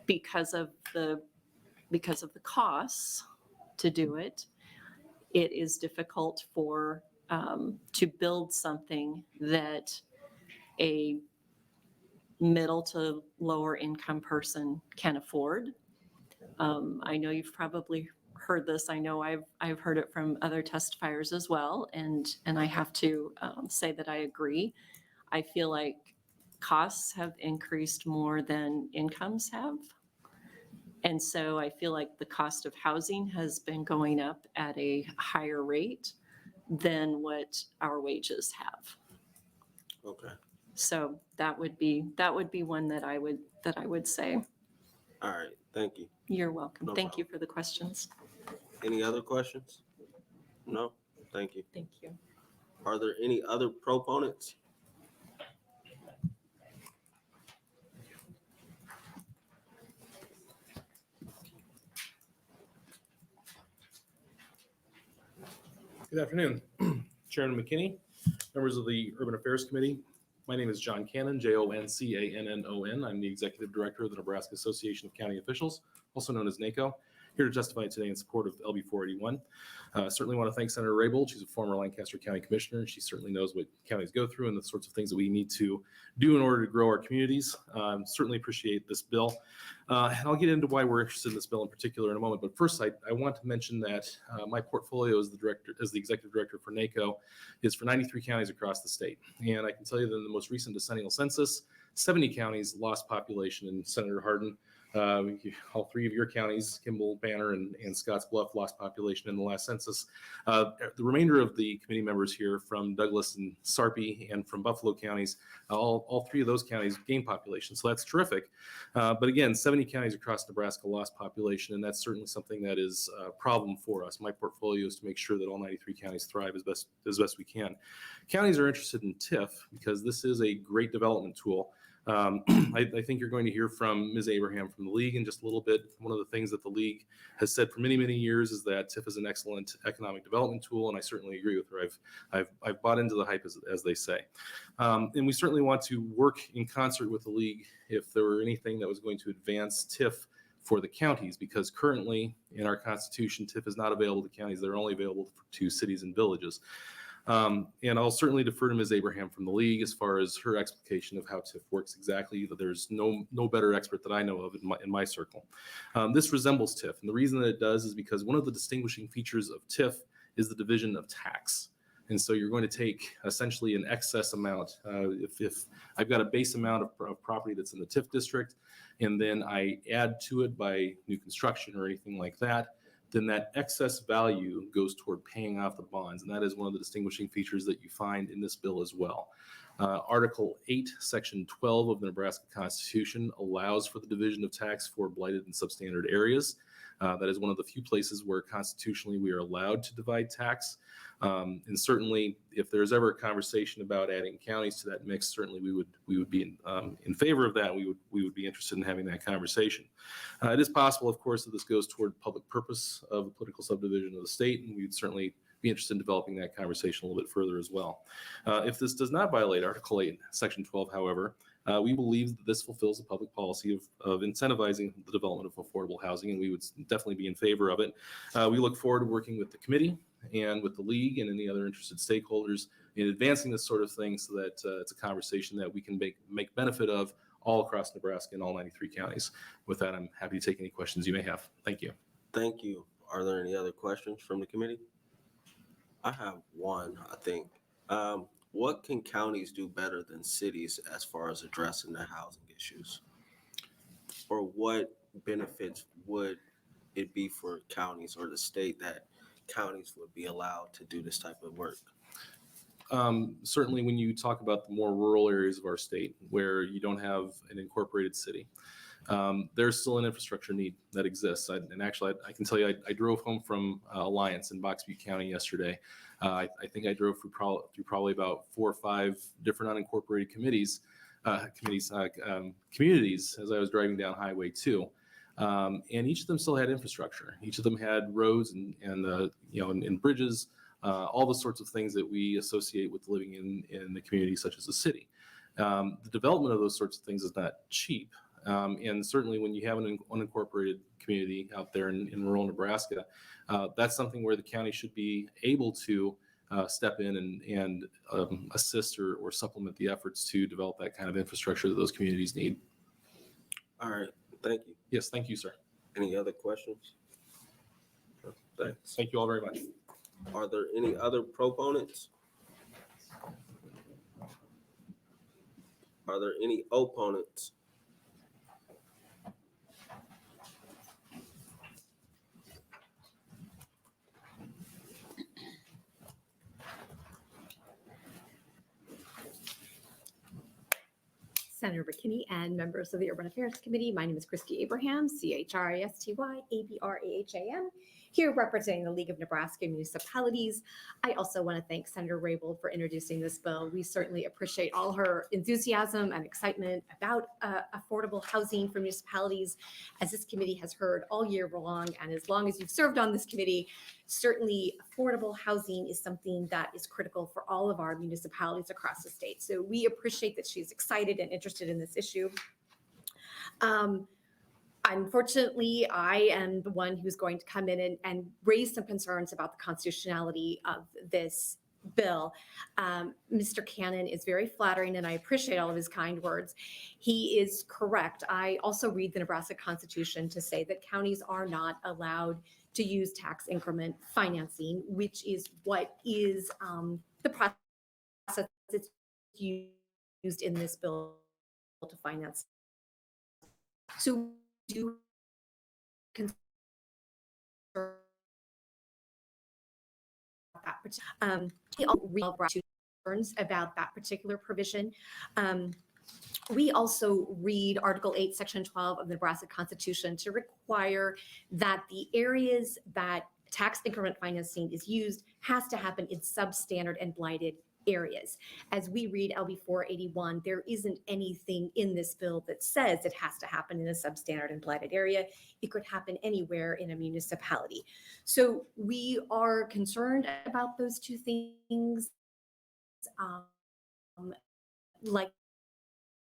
because of the costs to do it. It is difficult for to build something that a middle to lower income person can afford. I know you've probably heard this. I know I've heard it from other testifiers as well, and I have to say that I agree. I feel like costs have increased more than incomes have. And so I feel like the cost of housing has been going up at a higher rate than what our wages have. Okay. So that would be one that I would say. All right. Thank you. You're welcome. No Thank you problem. for the questions. Any other questions? No? Thank you. Thank you. Are there any other proponents? Good afternoon, Chairman McKinney, members of the Urban Affairs Committee. My name is John Cannon, Joncannon. I'm the Executive Director of the Nebraska Association of County Officials, also known as NACO, here to testify today in support of LB481. Certainly want to thank Senator Raybould. She's a former Lancaster County Commissioner. She certainly knows what counties go through and the sorts of things that we need to do in order to grow our communities. Certainly appreciate this bill. And I'll get into why we're interested in this bill in particular in a moment. But first, I want to mention that my portfolio as the Executive Director for NACO is for 93 counties across the state. And I can tell you that in the most recent decennial census, 70 counties lost population. And Senator Hardin, all 3 of your counties, Kimball, Banner, and Scottsbluff, lost population in the last census. The remainder of the committee members here from Douglas and Sarpy and from Buffalo counties, all 3 of those counties gained population. So that's terrific. But again, 70 counties across Nebraska lost population, and that's certainly something that is a problem for us. My portfolio is to make sure that all 93 counties thrive as best we can. Counties are interested in TIF because this is a great development tool. I think you're going to hear from Ms. Abraham from the League in just a little bit. One of the things that the League has said for many, many years is that TIF is an excellent economic development tool, and I certainly agree with her. I've bought into the hype, as they say. And we certainly want to work in concert with the League if there were anything that was going to advance TIF for the counties, because currently in our Constitution, TIF is not available to counties. They're only available to cities and villages. And I'll certainly defer to Ms. Abraham from the League as far as her explication of how TIF works exactly. There's no better expert that I know of in my circle. This resembles TIF, and the reason that it does is because one of the distinguishing features of TIF is the division of tax. And so you're going to take essentially an excess amount. If I've got a base amount of property that's in the TIF district, and then I add to it by new construction or anything like that, then that excess value goes toward paying off the bonds. And that is one of the distinguishing features that you find in this bill as well. Article 8, Section 12 of the Nebraska Constitution allows for the division of tax for blighted and substandard areas. That is one of the few places where constitutionally we are allowed to divide tax. And certainly, if there's ever a conversation about adding counties to that mix, certainly we would be in favor of that. We would be interested in having that conversation. It is possible, of course, that this goes toward public purpose of a political subdivision of the state, and we'd certainly be interested in developing that conversation a little bit further as well. If this does not violate Article 8, Section 12, however, we believe that this fulfills the public policy of incentivizing the development of affordable housing, and we would definitely be in favor of it. We look forward to working with the committee and with the League and any other interested stakeholders in advancing this sort of thing so that it's a conversation that we can make benefit of all across Nebraska in all 93 counties. With that, I'm happy to take any questions you may have. Thank you. Thank you. Are there any other questions from the committee? I have one, I think. What can counties do better than cities as far as addressing the housing issues? Or what benefits would it be for counties or the state that counties would be allowed to do this type of work? certainly when you talk about the more rural areas of our state where you don't have an incorporated city, there's still an infrastructure need that exists. And actually, I can tell you, I drove home from Alliance in Box Butte County yesterday. I think I drove through probably about 4 or 5 different unincorporated communities as I was driving down Highway 2. And each of them still had infrastructure. Each of them had roads and bridges, all the sorts of things that we associate with living in the community, such as a city. The development of those sorts of things is not cheap. And certainly when you have an unincorporated community out there in rural Nebraska, that's something where the county should be able to step in and assist or supplement the efforts to develop that kind of infrastructure that those communities need. All right, thank you. Yes, thank you, sir. Any other questions? Thanks. Thank you all very much. Are there any other proponents? Are there any opponents? Senator McKinney and members of the Urban Affairs Committee. My name is Christy Abraham, CHRISTY-ABRAHAM, here representing the League of Nebraska Municipalities. I also want to thank Senator Raybould for introducing this bill. We certainly appreciate all her enthusiasm and excitement about affordable housing for municipalities, as this committee has heard all year long. And as long as you've served on this committee, certainly affordable housing is something that is critical for all of our municipalities across the state. So we appreciate that she's excited and interested in this issue. Unfortunately, I am the one who's going to come in and raise some concerns about the constitutionality of this bill. Mr. Cannon is very flattering, and I appreciate all of his kind words. He is correct. I also read the Nebraska Constitution to say that counties are not allowed to use tax increment financing, which is what is the process that's used in this bill to finance. So do concern about that particular provision. We also read Article 8, Section 12 of the Nebraska Constitution to require that the areas that tax increment financing is used has to happen in substandard and blighted areas. As we read LB532, there isn't anything in this bill that says it has to happen in a substandard and blighted area. It could happen anywhere in a municipality. So we are concerned about those two things. Like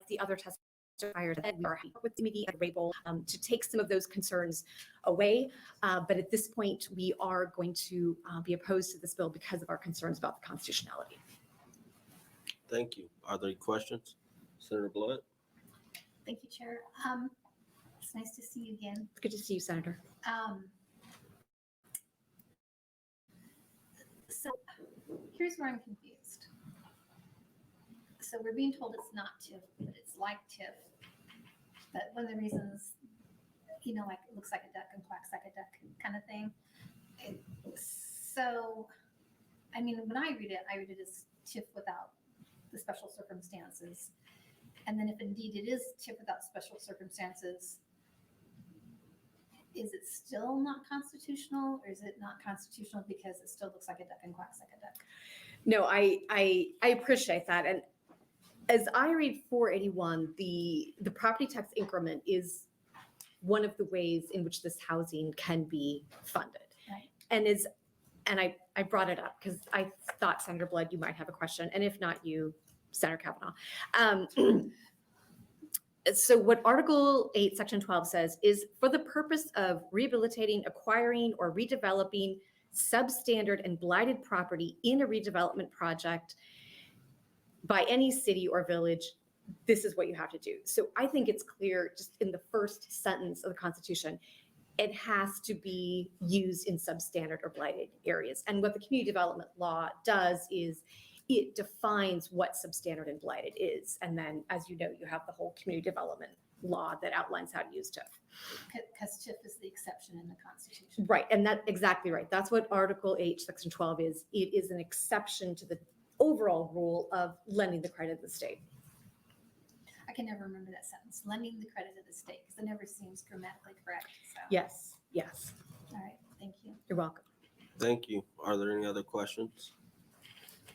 the other testifiers, that we are with the committee at Raybould to take some of those concerns away. But at this point, we are going to be opposed to this bill because of our concerns about the constitutionality. Thank you. Are there any questions? Senator Blood? Thank you, Chair. It's nice to see you again. It's good to see you, Senator. So here's where I'm confused. So we're being told it's not TIF, but it's like TIF. But one of the reasons, like it looks like a duck and quacks like a duck kind of thing. So, I mean, when I read it as TIF without the special circumstances. And then if indeed it is TIF without special circumstances, is it still not constitutional, or is it not constitutional because it still looks like a duck and quacks like a duck? No, I appreciate that. And as I read 481, the property tax increment is one of the ways in which this housing can be funded. Right. And I brought it up because I thought, Senator Blood, you might have a question, and if not, you, Senator Kavanaugh. So what Article 8, Section 12 says is for the purpose of rehabilitating, acquiring, or redeveloping substandard and blighted property in a redevelopment project by any city or village, this is what you have to do. So I think it's clear just in the first sentence of the Constitution, it has to be used in substandard or blighted areas. And what the community development law does is it defines what substandard and blighted is. And then, as you know, you have the whole community development law that outlines how to use TIF. Because TIF is the exception in the Constitution. Right, and that's exactly right. That's what Article 8, Section 12 is. It is an exception to the overall rule of lending the credit to the state. I can never remember that sentence, lending the credit to the state, because it never seems grammatically correct, so. Yes, yes. All right, thank you. You're welcome. Thank you. Are there any other questions?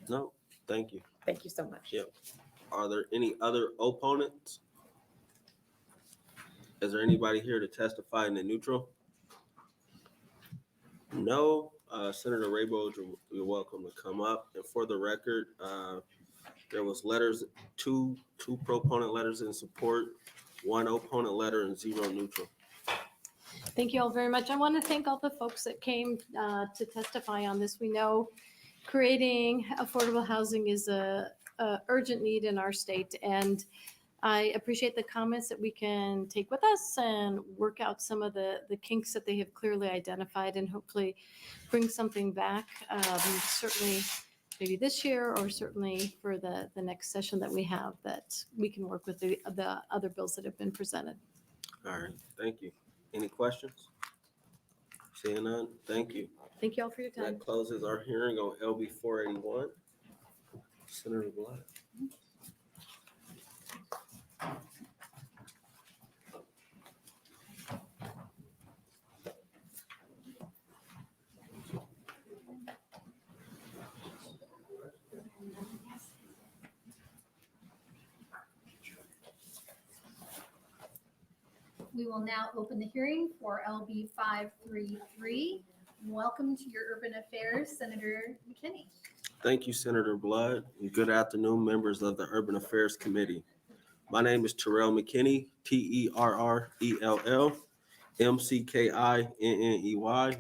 No, thank you. Thank you so much. Yep. Are there any other opponents? Is there anybody here to testify in the neutral? No. Senator Raybould, you're welcome to come up. And for the record, there was letters, two proponent letters in support, 1 opponent letter, and 0 neutral. Thank you all very much. I want to thank all the folks that came to testify on this. We know creating affordable housing is a urgent need in our state, and I appreciate the comments that we can take with us and work out some of the kinks that they have clearly identified and hopefully bring something back, certainly maybe this year or certainly for the next session that we have, that we can work with the other bills that have been presented. All right, thank you. Any questions? Seeing none, thank you. Thank you all for your time. That closes our hearing on LB 481. Senator Black. We will now open the hearing for LB 533. Welcome to your Urban Affairs, Senator McKinney. Thank you, Senator Blood, and good afternoon, members of the Urban Affairs Committee. My name is Terrell McKinney, Terrell McKinney,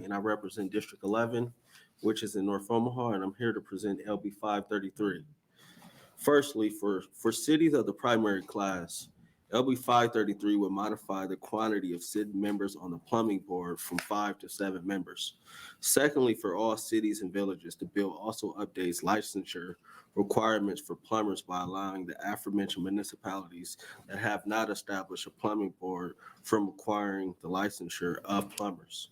and I represent District 11, which is in North Omaha, and I'm here to present LB 533. Firstly, for cities of the primary class, LB 533 would modify the quantity of city members on the plumbing board from 5 to 7 members. Secondly, for all cities and villages, the bill also updates licensure requirements for plumbers by allowing the aforementioned municipalities that have not established a plumbing board from requiring the licensure of plumbers.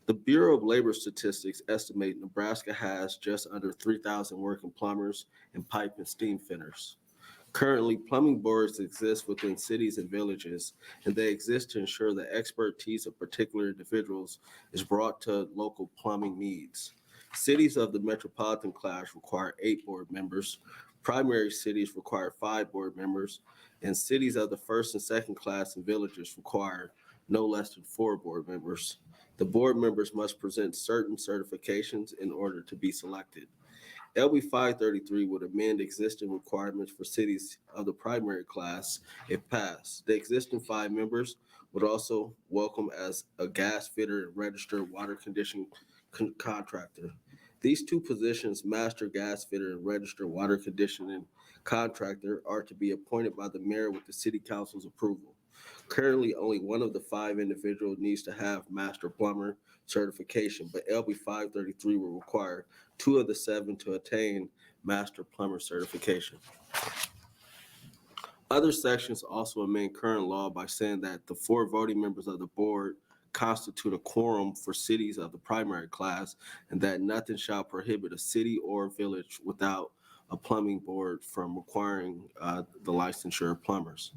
The Bureau of Labor Statistics estimate Nebraska has just under 3,000 working plumbers and pipe and steam fitters. Currently, plumbing boards exist within cities and villages, and they exist to ensure the expertise of particular individuals is brought to local plumbing needs. Cities of the metropolitan class require 8 board members, primary cities require 5 board members, and cities of the first and second class and villages require no less than 4 board members. The board members must present certain certifications in order to be selected. LB 533 would amend existing requirements for cities of the primary class if passed. The existing 5 members would also welcome as a gas fitter and registered water conditioning contractor. These 2 positions, master gas fitter and registered water conditioning contractor, are to be appointed by the mayor with the city council's approval. Currently, only one of the 5 individuals needs to have master plumber certification, but LB 533 will require 2 of the 7 to attain master plumber certification. Other sections also amend current law by saying that the 4 voting members of the board constitute a quorum for cities of the primary class, and that nothing shall prohibit a city or village without a plumbing board from requiring the licensure of plumbers.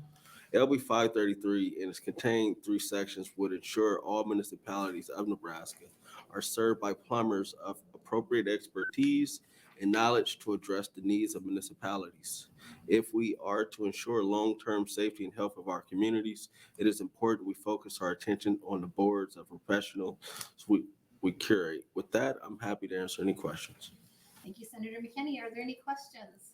LB 533 and its contained 3 sections would ensure all municipalities of Nebraska are served by plumbers of appropriate expertise and knowledge to address the needs of municipalities. If we are to ensure long-term safety and health of our communities, it is important we focus our attention on the boards of professionals we curate. With that, I'm happy to answer any questions. Thank you, Senator McKinney. Are there any questions?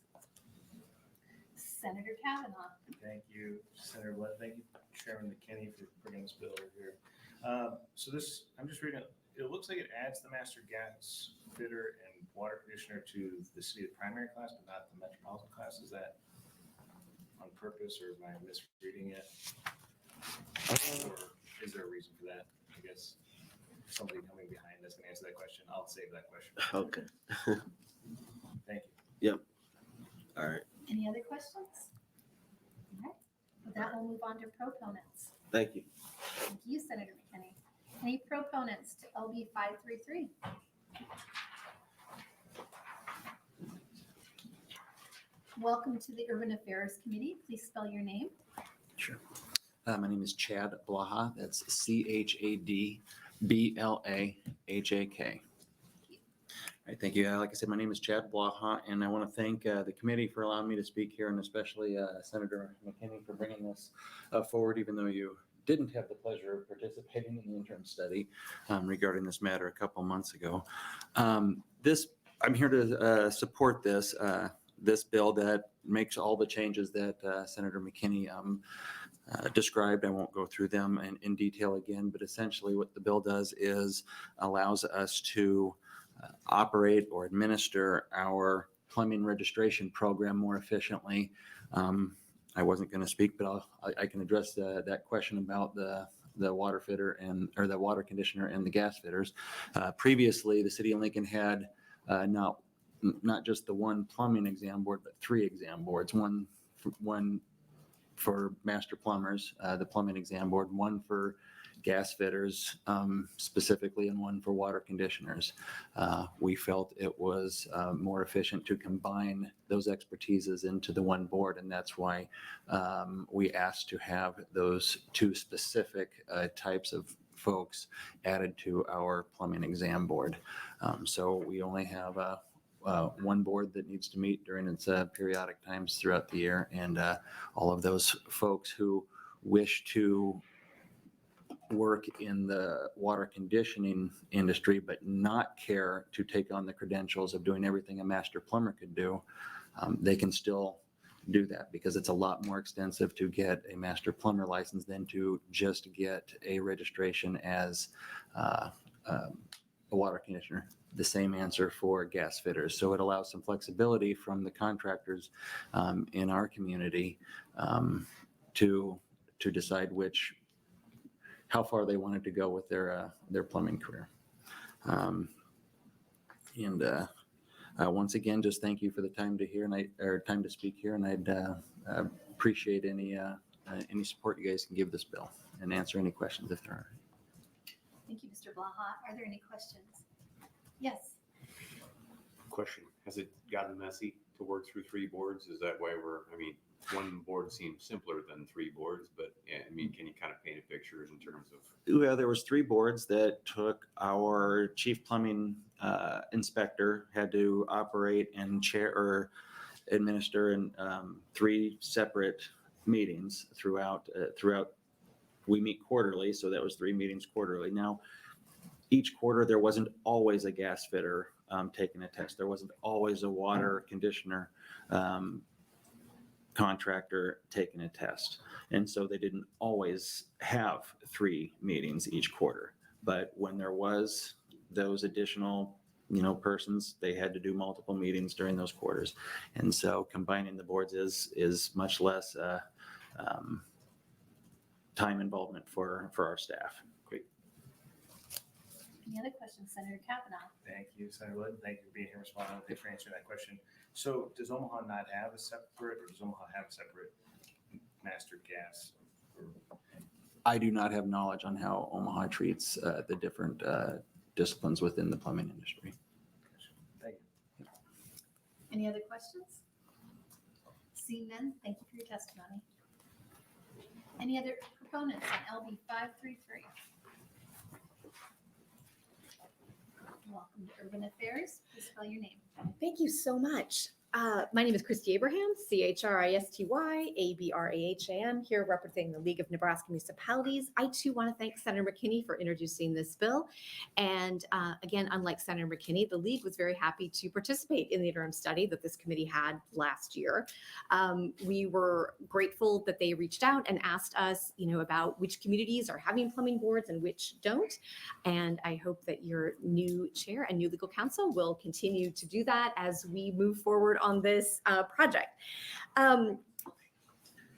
Senator Kavanaugh. Thank you, Senator Blood. Thank you, Chairman McKinney, for bringing this bill over here. So this, I'm just reading it looks like it adds the master gas fitter and water conditioner to the city of primary class, but not the metropolitan class. Is that on purpose, or am I misreading it? Or is there a reason for that? I guess somebody coming behind us can answer that question. I'll save that question. Okay. Thank you. All right. Any other questions? All right. With that, we'll move on to proponents. Thank you. Thank you, Senator McKinney. Any proponents to LB 533? Welcome to the Urban Affairs Committee. Please spell your name. Sure. My name is Chad Blaha. That's ChadBlahak. All right, thank you. Like I said, my name is Chad Blaha, and I want to thank the committee for allowing me to speak here, and especially Senator McKinney for bringing this forward, even though you didn't have the pleasure of participating in the interim study regarding this matter a couple months ago. I'm here to support this bill that makes all the changes that Senator McKinney described. I won't go through them in detail again, but essentially what the bill does is allows us to operate or administer our plumbing registration program more efficiently. I wasn't going to speak, but I can address that question about the water fitter or the water conditioner and the gas fitters. Previously, the city of Lincoln had not just the one plumbing exam board, but 3 exam boards. One for master plumbers, the plumbing exam board, one for gas fitters specifically, and one for water conditioners. We felt it was more efficient to combine those expertises into the one board, and that's why we asked to have those 2 specific types of folks added to our plumbing exam board. So we only have one board that needs to meet during its periodic times throughout the year, and all of those folks who wish to work in the water conditioning industry but not care to take on the credentials of doing everything a master plumber could do, they can still do that, because it's a lot more extensive to get a master plumber license than to just get a registration as a water conditioner. The same answer for gas fitters. So it allows some flexibility from the contractors in our community to decide how far they wanted to go with their plumbing career. Once again, just thank you for the time to time to speak here, and I'd appreciate any support you guys can give this bill and answer any questions if there are. Thank you, Mr. Blaha. Are there any questions? Yes. Question, has it gotten messy to work through 3 boards? Is that why one board seems simpler than 3 boards, but can you kind of paint a picture in terms of? Well, there was 3 boards that took our chief plumbing inspector had to operate and chair or administer in 3 separate meetings throughout. We meet quarterly, so that was 3 meetings quarterly. Now, each quarter, there wasn't always a gas fitter taking a test. There wasn't always a water conditioner contractor taking a test. And so they didn't always have 3 meetings each quarter. But when there was those additional, persons, they had to do multiple meetings during those quarters. And so combining the boards is much less time involvement for our staff. Any other questions, Senator Kavanaugh? Thank you, Senator Wood. Thank you for being here responding. Thanks for answering that question. So does Omaha not have a separate, or does Omaha have a separate master gas? I do not have knowledge on how Omaha treats the different disciplines within the plumbing industry. Thank you. Any other questions? Seeing none, thank you for your testimony. Any other proponents on LB533? Welcome to Urban Affairs. Please spell your name. Thank you so much. My name is Christy Abraham, ChristyAbraham, here representing the League of Nebraska Municipalities. I too want to thank Senator McKinney for introducing this bill. And again, unlike Senator McKinney, the League was very happy to participate in the interim study that this committee had last year. We were grateful that they reached out and asked us, about which communities are having plumbing boards and which don't. And I hope that your new chair and new legal counsel will continue to do that as we move forward on this project.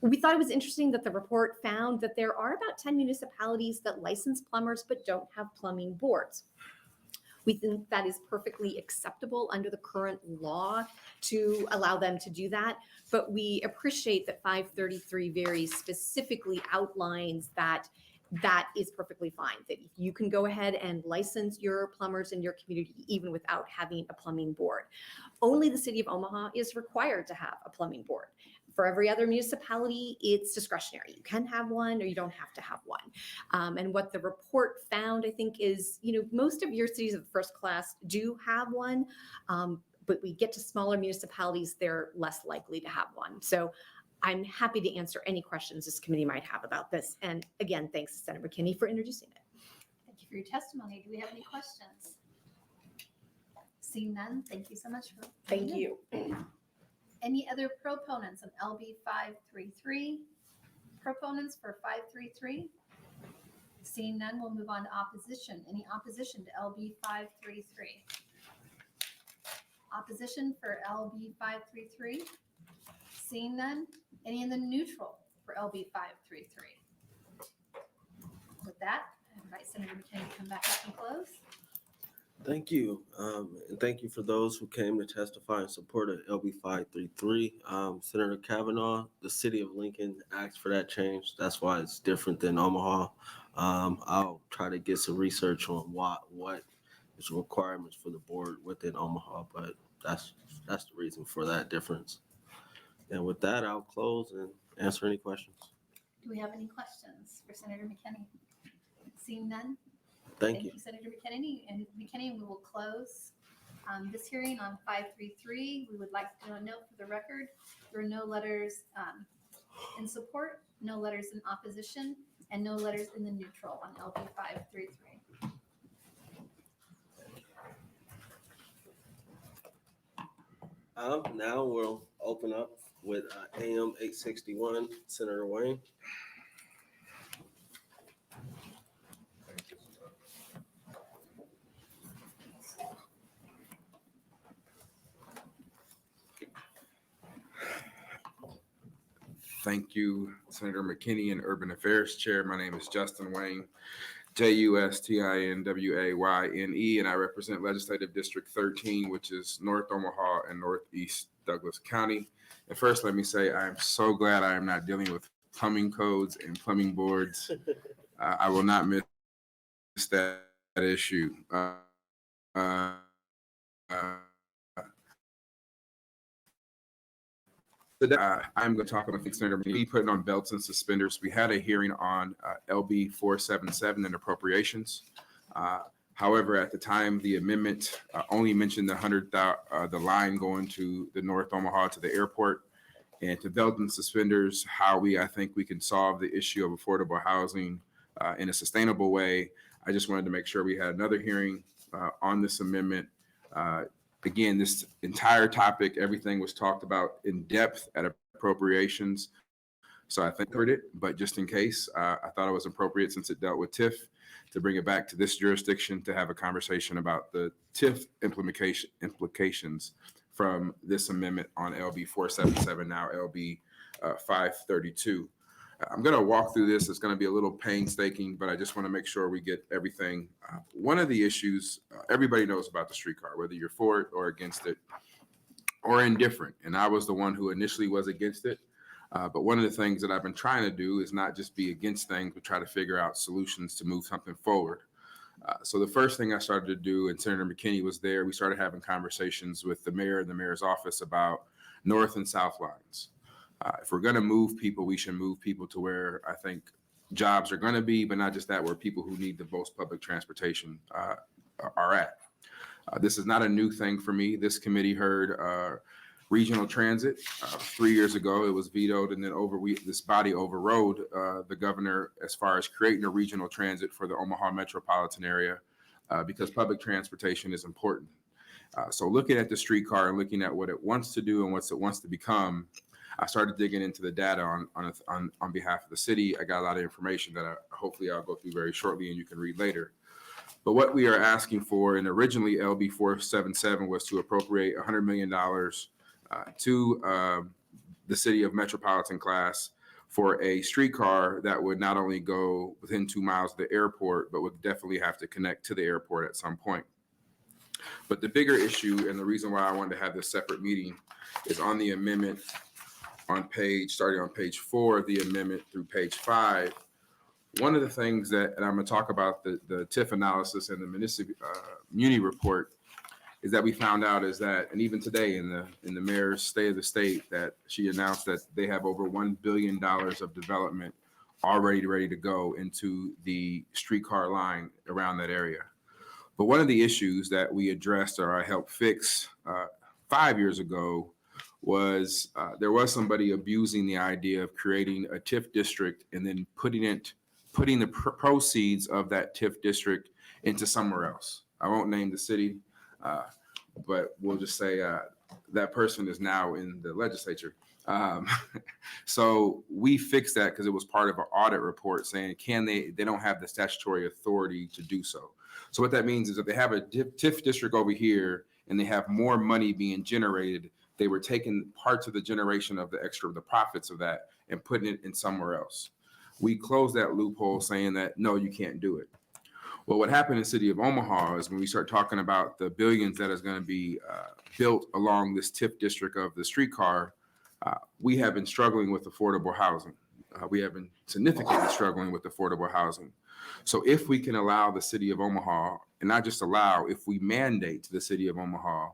We thought it was interesting that the report found that there are about 10 municipalities that license plumbers but don't have plumbing boards. We think that is perfectly acceptable under the current law to allow them to do that, but we appreciate that 533 very specifically outlines that that is perfectly fine. That you can go ahead and license your plumbers in your community even without having a plumbing board. Only the city of Omaha is required to have a plumbing board. For every other municipality, it's discretionary. You can have one or you don't have to have one. And what the report found, I think, is, most of your cities of first class do have one, but we get to smaller municipalities, they're less likely to have one. So I'm happy to answer any questions this committee might have about this. And again, thanks, Senator McKinney, for introducing it. Thank you for your testimony. Do we have any questions? Seeing none, thank you so much for. Thank you. Any other proponents of LB 533? Proponents for 533? Seeing none, we'll move on to opposition. Any opposition to LB 533? Opposition for LB 533? Seeing none, any in the neutral for LB 533? With that, I invite Senator McKinney to come back up and close. Thank you. And thank you for those who came to testify in support of LB 533. Senator Kavanaugh, the city of Lincoln asked for that change. That's why it's different than Omaha. I'll try to get some research on what is the requirements for the board within Omaha, but that's the reason for that difference. And with that, I'll close and answer any questions. Do we have any questions for Senator McKinney? Seeing none? Thank you. Senator McKinney. And McKinney, we will close this hearing on 533. We would like to note for the record, there are no letters in support, no letters in opposition, and no letters in the neutral on LB 533. Now we'll open up with AM 861, Senator Wayne. Thank you, Senator McKinney and Urban Affairs Chair. My name is Justin Wayne, JUSTINWAYNE, and I represent Legislative District 13, which is North Omaha and Northeast Douglas County. And first, let me say I am so glad I am not dealing with plumbing codes and plumbing boards. I will not miss that issue. Today, I'm going to talk about Senator McKinney putting on belts and suspenders. We had a hearing on LB 477 and appropriations. However, at the time, the amendment only mentioned the line going to the North Omaha to the airport, and to belt and suspenders, I think we can solve the issue of affordable housing in a sustainable way. I just wanted to make sure we had another hearing on this amendment. Again, this entire topic, everything was talked about in depth at appropriations. So I think I heard it, but just in case, I thought it was appropriate, since it dealt with TIF, to bring it back to this jurisdiction to have a conversation about the TIF implications from this amendment on LB 477, now LB 532. I'm going to walk through this. It's going to be a little painstaking, but I just want to make sure we get everything. One of the issues, everybody knows about the streetcar, whether you're for it or against it or indifferent. And I was the one who initially was against it. But one of the things that I've been trying to do is not just be against things, but try to figure out solutions to move something forward. So the first thing I started to do, and Senator McKinney was there, we started having conversations with the mayor and the mayor's office about north and south lines. If we're going to move people, we should move people to where I think jobs are going to be, but not just that, where people who need the most public transportation are at. This is not a new thing for me. This committee heard regional transit 3 years ago. It was vetoed, and then this body overrode the governor as far as creating a regional transit for the Omaha metropolitan area because public transportation is important. So looking at the streetcar and looking at what it wants to do and what it wants to become, I started digging into the data on behalf of the city. I got a lot of information that hopefully I'll go through very shortly and you can read later. But what we are asking for, and originally LB 477 was to appropriate $100 million to the city of metropolitan class for a streetcar that would not only go within 2 miles of the airport, but would definitely have to connect to the airport at some point. But the bigger issue, and the reason why I wanted to have this separate meeting, is on the amendment starting on page 4 of the amendment through page 5, one of the things that, and I'm going to talk about the TIF analysis and the Muni report, is that we found out is that, and even today in the mayor's State of the State, that she announced that they have over $1 billion of development already ready to go into the streetcar line around that area. But one of the issues that we addressed or I helped fix 5 years ago was there was somebody abusing the idea of creating a TIF district and then putting the proceeds of that TIF district into somewhere else. I won't name the city, but we'll just say that person is now in the legislature. So we fixed that because it was part of an audit report saying, they don't have the statutory authority to do so. So what that means is if they have a TIF district over here and they have more money being generated, they were taking parts of the generation of the profits of that and putting it in somewhere else. We closed that loophole saying that, no, you can't do it. Well, what happened in the city of Omaha is when we start talking about the billions that is going to be built along this TIF district of the streetcar, we have been struggling with affordable housing. We have been significantly struggling with affordable housing. So if we can allow the city of Omaha, and not just allow, if we mandate to the city of Omaha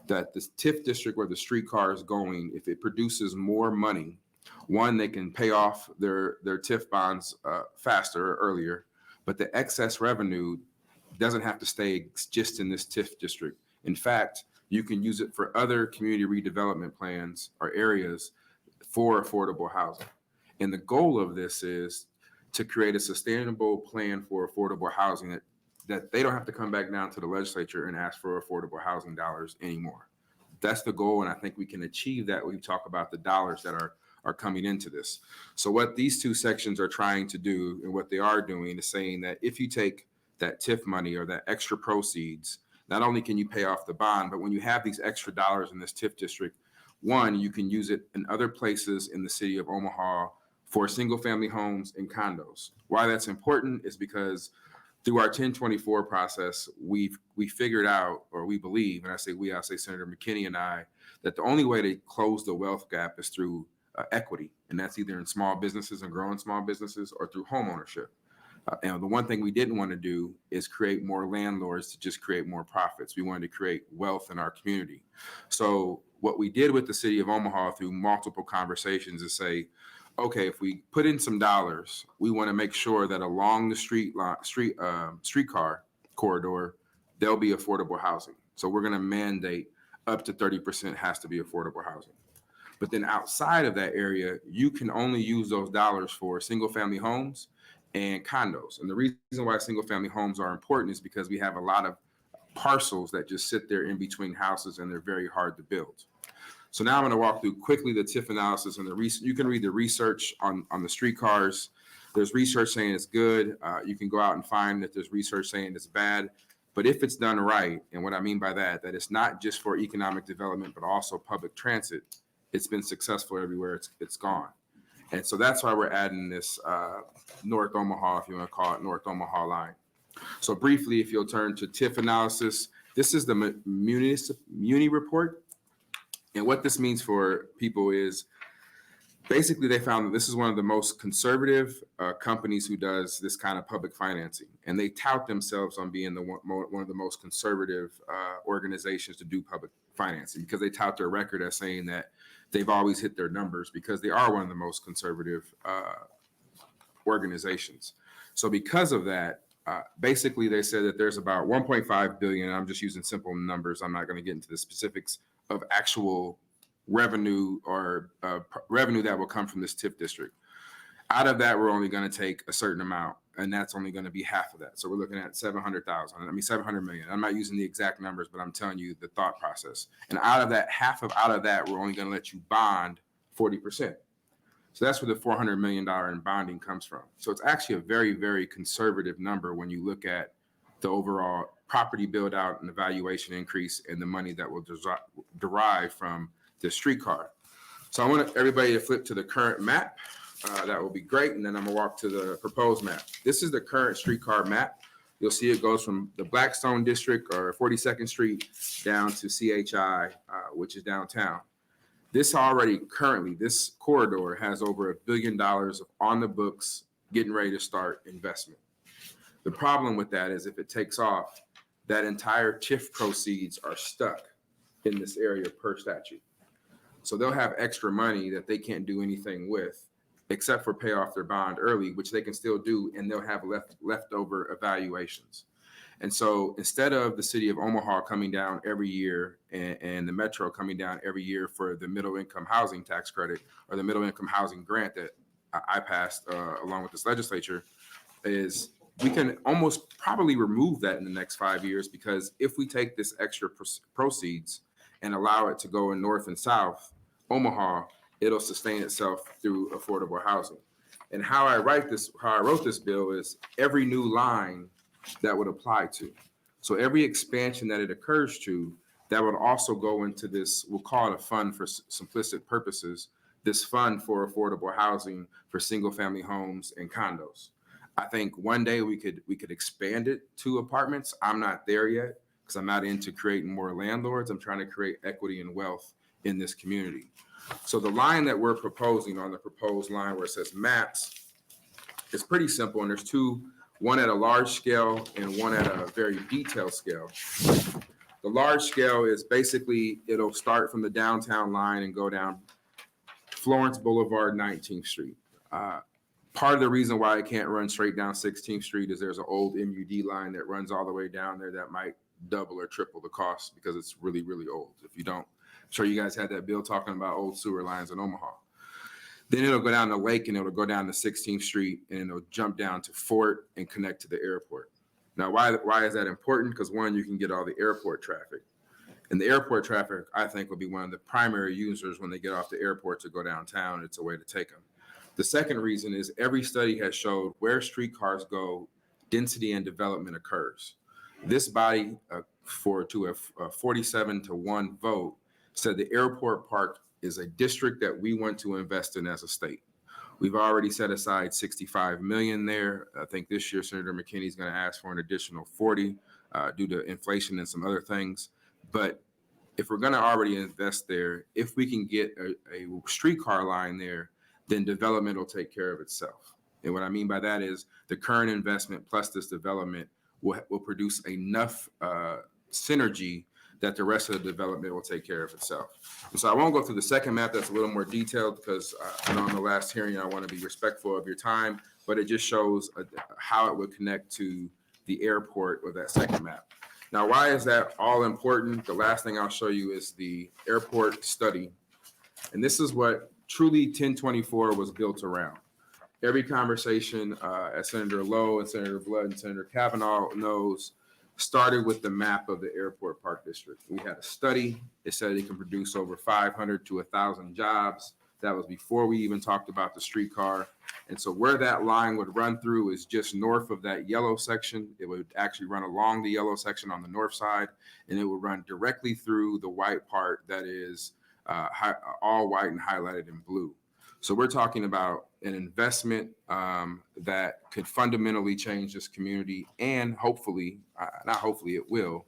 that the TIF district where the streetcar is going, if it produces more money, one, they can pay off their TIF bonds faster or earlier, but the excess revenue doesn't have to stay just in this TIF district. In fact, you can use it for other community redevelopment plans or areas for affordable housing. And the goal of this is to create a sustainable plan for affordable housing that they don't have to come back down to the legislature and ask for affordable housing dollars anymore. That's the goal, and I think we can achieve that when we talk about the dollars that are coming into this. So what these two sections are trying to do and what they are doing is saying that if you take that TIF money or that extra proceeds, not only can you pay off the bond, but when you have these extra dollars in this TIF district, one, you can use it in other places in the city of Omaha for single family homes and condos. Why that's important is because through our 1024 process, we figured out, or we believe, and I say we, I say Senator McKinney and I, that the only way to close the wealth gap is through equity. And that's either in small businesses and growing small businesses or through home ownership. And the one thing we didn't want to do is create more landlords to just create more profits. We wanted to create wealth in our community. So what we did with the city of Omaha through multiple conversations is say, okay, if we put in some dollars, we want to make sure that along the streetcar corridor, there'll be affordable housing. So we're going to mandate up to 30% has to be affordable housing. But then outside of that area, you can only use those dollars for single family homes and condos. And the reason why single family homes are important is because we have a lot of parcels that just sit there in between houses and they're very hard to build. So now I'm going to walk through quickly the TIF analysis and you can read the research on the streetcars. There's research saying it's good. You can go out and find that there's research saying it's bad. But if it's done right, and what I mean by that it's not just for economic development, but also public transit, it's been successful everywhere it's gone. And so that's why we're adding this North Omaha, if you want to call it North Omaha line. So briefly, if you'll turn to TIF analysis, this is the Muni report. And what this means for people is basically they found that this is one of the most conservative companies who does this kind of public financing. And they tout themselves on being one of the most conservative organizations to do public financing because they tout their record as saying that they've always hit their numbers because they are one of the most conservative organizations. So because of that, basically they said that there's about 1.5 billion, and I'm just using simple numbers, I'm not going to get into the specifics of actual revenue or revenue that will come from this TIF district. Out of that, we're only going to take a certain amount, and that's only going to be half of that. So we're looking at 700 million. I'm not using the exact numbers, but I'm telling you the thought process. And out of that, out of that, we're only going to let you bond 40%. So that's where the $400 million in bonding comes from. So it's actually a very, very conservative number when you look at the overall property build out and the valuation increase and the money that will derive from the streetcar. So I want everybody to flip to the current map. That will be great. And then I'm gonna walk to the proposed map. This is the current streetcar map. You'll see it goes from the Blackstone district or 42nd Street down to CHI, which is downtown. This corridor has over $1 billion of on the books getting ready to start investment. The problem with that is if it takes off, that entire TIF proceeds are stuck in this area per statute. So they'll have extra money that they can't do anything with except for pay off their bond early, which they can still do, and they'll have leftover evaluations. And so instead of the city of Omaha coming down every year and the Metro coming down every year for the middle income housing tax credit or the middle income housing grant that I passed along with this legislature, is we can almost probably remove that in the next 5 years, because if we take this extra proceeds and allow it to go in North and South Omaha, it'll sustain itself through affordable housing. And how I wrote this bill is every new line that would apply to. So every expansion that it occurs to, that would also go into this, we'll call it a fund for simplistic purposes, this fund for affordable housing for single family homes and condos. I think one day we could expand it to apartments. I'm not there yet because I'm not into creating more landlords. I'm trying to create equity and wealth in this community. So the line that we're proposing on the proposed line where it says maps is pretty simple. And there's two, one at a large scale and one at a very detailed scale. The large scale is basically, it'll start from the downtown line and go down Florence Boulevard, 19th Street. Part of the reason why I can't run straight down 16th Street is there's an old MUD line that runs all the way down there that might double or triple the cost because it's really, really old. If you don't, I'm sure you guys had that bill talking about old sewer lines in Omaha. Then it'll go down the lake and it'll go down to 16th Street and it'll jump down to Fort and connect to the airport. Now, why is that important? Because one, you can get all the airport traffic. And the airport traffic, I think, will be one of the primary users when they get off the airport to go downtown. It's a way to take them. The second reason is every study has showed where streetcars go, density and development occurs. This body, to a 47-1 vote, said the airport park is a district that we want to invest in as a state. We've already set aside $65 million there. I think this year Senator McKinney is going to ask for an additional 40 due to inflation and some other things. But if we're going to already invest there, if we can get a streetcar line there, then development will take care of itself. And what I mean by that is the current investment plus this development will produce enough synergy that the rest of the development will take care of itself. And so I won't go through the second map that's a little more detailed because I know in the last hearing I want to be respectful of your time, but it just shows how it would connect to the airport with that second map. Now, why is that all important? The last thing I'll show you is the airport study. And this is what truly 1024 was built around. Every conversation, as Senator Lowe and Senator Blood and Senator Kavanaugh knows, started with the map of the airport park district. We had a study. It said it can produce over 500 to 1,000 jobs. That was before we even talked about the streetcar. And so where that line would run through is just north of that yellow section. It would actually run along the yellow section on the north side, and it would run directly through the white part that is all white and highlighted in blue. So we're talking about an investment that could fundamentally change this community and hopefully, not hopefully, it will,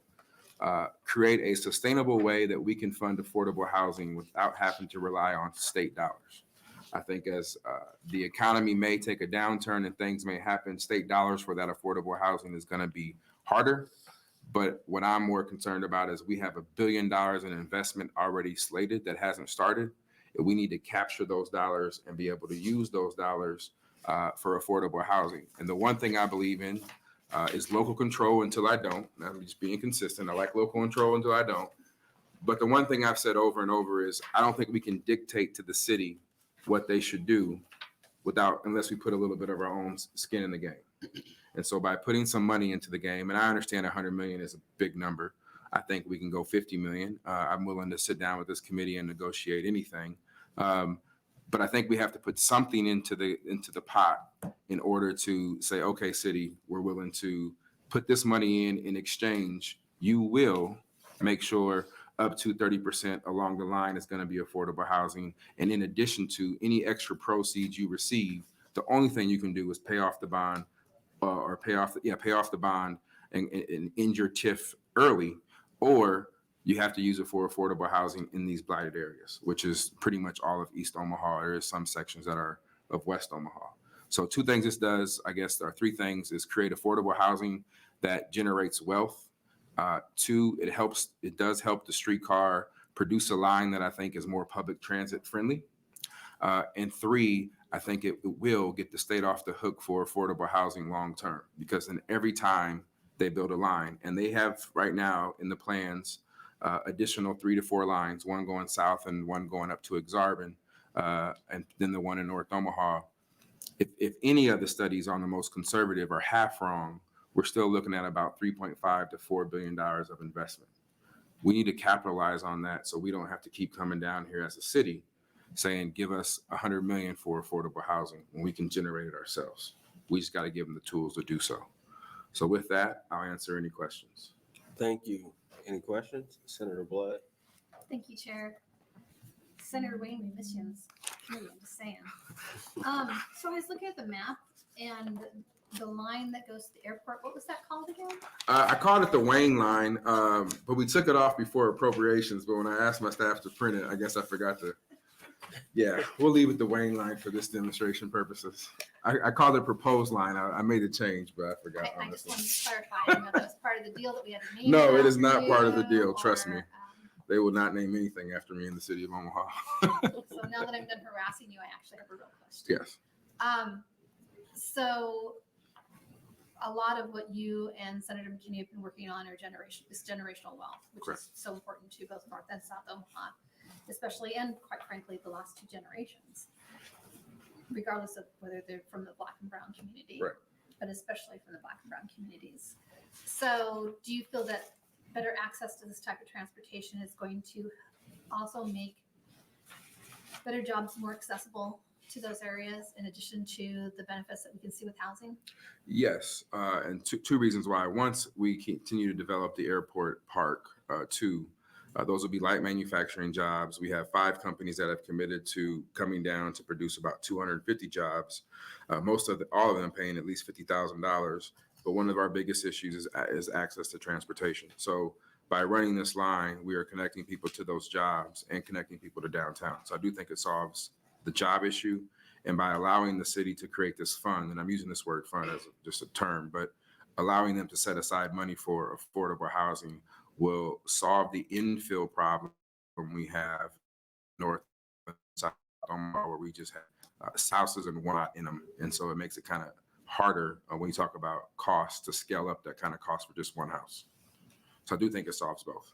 create a sustainable way that we can fund affordable housing without having to rely on state dollars. I think as the economy may take a downturn and things may happen, state dollars for that affordable housing is going to be harder. But what I'm more concerned about is we have $1 billion in investment already slated that hasn't started. We need to capture those dollars and be able to use those dollars for affordable housing. And the one thing I believe in is local control until I don't. I'm just being consistent. I like local control until I don't. But the one thing I've said over and over is I don't think we can dictate to the city what they should do unless we put a little bit of our own skin in the game. And so by putting some money into the game, and I understand 100 million is a big number. I think we can go 50 million. I'm willing to sit down with this committee and negotiate anything. But I think we have to put something into the pot in order to say, okay, city, we're willing to put this money in exchange. You will make sure up to 30% along the line is going to be affordable housing. And in addition to any extra proceeds you receive, the only thing you can do is pay off the bond or pay off the bond and end your TIF early, or you have to use it for affordable housing in these blighted areas, which is pretty much all of East Omaha. There is some sections that are of West Omaha. So two things this does, I guess, or three things, is create affordable housing that generates wealth. Two, it does help the streetcar produce a line that I think is more public transit friendly. And three, I think it will get the state off the hook for affordable housing long term, because in every time they build a line, and they have right now in the plans additional 3 to 4 lines, one going south and one going up to Exarban, and then the one in North Omaha. If any of the studies on the most conservative are half wrong, we're still looking at about $3.5 to $4 billion of investment. We need to capitalize on that so we don't have to keep coming down here as a city saying, give us $100 million for affordable housing when we can generate it ourselves. We just got to give them the tools to do so. So with that, I'll answer any questions. Thank you. Any questions? Senator Blood? Thank you, Chair. Senator Wayne, we miss you in this committee, I'm just saying. So I was looking at the map and the line that goes to the airport, what was that called again? I called it the Wayne line, but we took it off before appropriations. But when I asked my staff to print it, I guess I forgot to. Yeah, we'll leave it the Wayne line for this demonstration purposes. I called it proposed line. I made a change, but I forgot. I just wanted to clarify, I didn't know that was part of the deal that we had to name. No, it is after not part of the you, deal. Trust me. or, They will not name anything after me in the city of Omaha. So now that I'm done harassing you, I actually have a real question. Yes. So a lot of what you and Senator McKinney have been working on are generational wealth, which Correct. is so important to both North and South Omaha, especially, and quite frankly, the last 2 generations, regardless of whether they're from the Black and Brown community, Right. but especially from the Black and Brown communities. So do you feel that better access to this type of transportation is going to also make better jobs more accessible to those areas, in addition to the benefits that we can see with housing? Yes, and two reasons why. Once we continue to develop the airport park, two, those will be light manufacturing jobs. We have 5 companies that have committed to coming down to produce about 250 jobs. All of them paying at least $50,000. But one of our biggest issues is access to transportation. So by running this line, we are connecting people to those jobs and connecting people to downtown. So I do think it solves the job issue. And by allowing the city to create this fund, and I'm using this word fund as just a term, but allowing them to set aside money for affordable housing will solve the infill problem we have north and south Omaha, where we just have houses and one lot in them. And so it makes it kind of harder when you talk about cost to scale up that kind of cost for just one house. So I do think it solves both.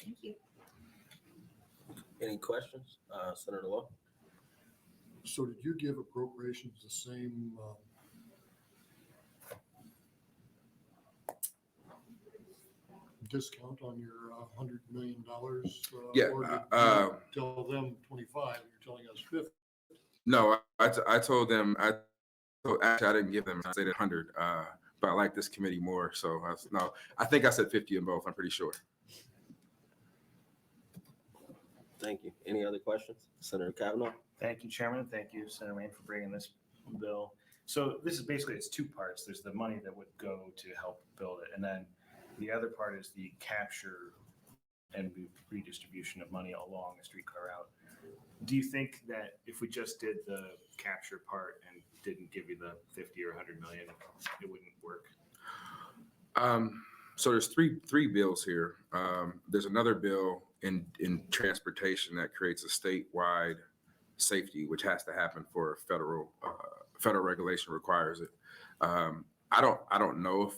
Thank you. Any questions? Senator Lowe? So did you give appropriations the same discount on your $100 million? Yeah, Or did you tell them 25, you're telling us 50? No, I told them, actually I didn't give them, I said 100, but I like this committee more. So I think I said 50 in both, I'm pretty sure. Thank you. Any other questions? Senator Kavanaugh? Thank you, Chairman. Thank you, Senator Wayne, for bringing this bill. So this is basically, it's 2 parts. There's the money that would go to help build it. And then the other part is the capture and redistribution of money along a streetcar route. Do you think that if we just did the capture part and didn't give you the 50 or 100 million, it wouldn't work? So there's three bills here. There's another bill in transportation that creates a statewide safety, which has to happen for federal regulation requires it. I don't know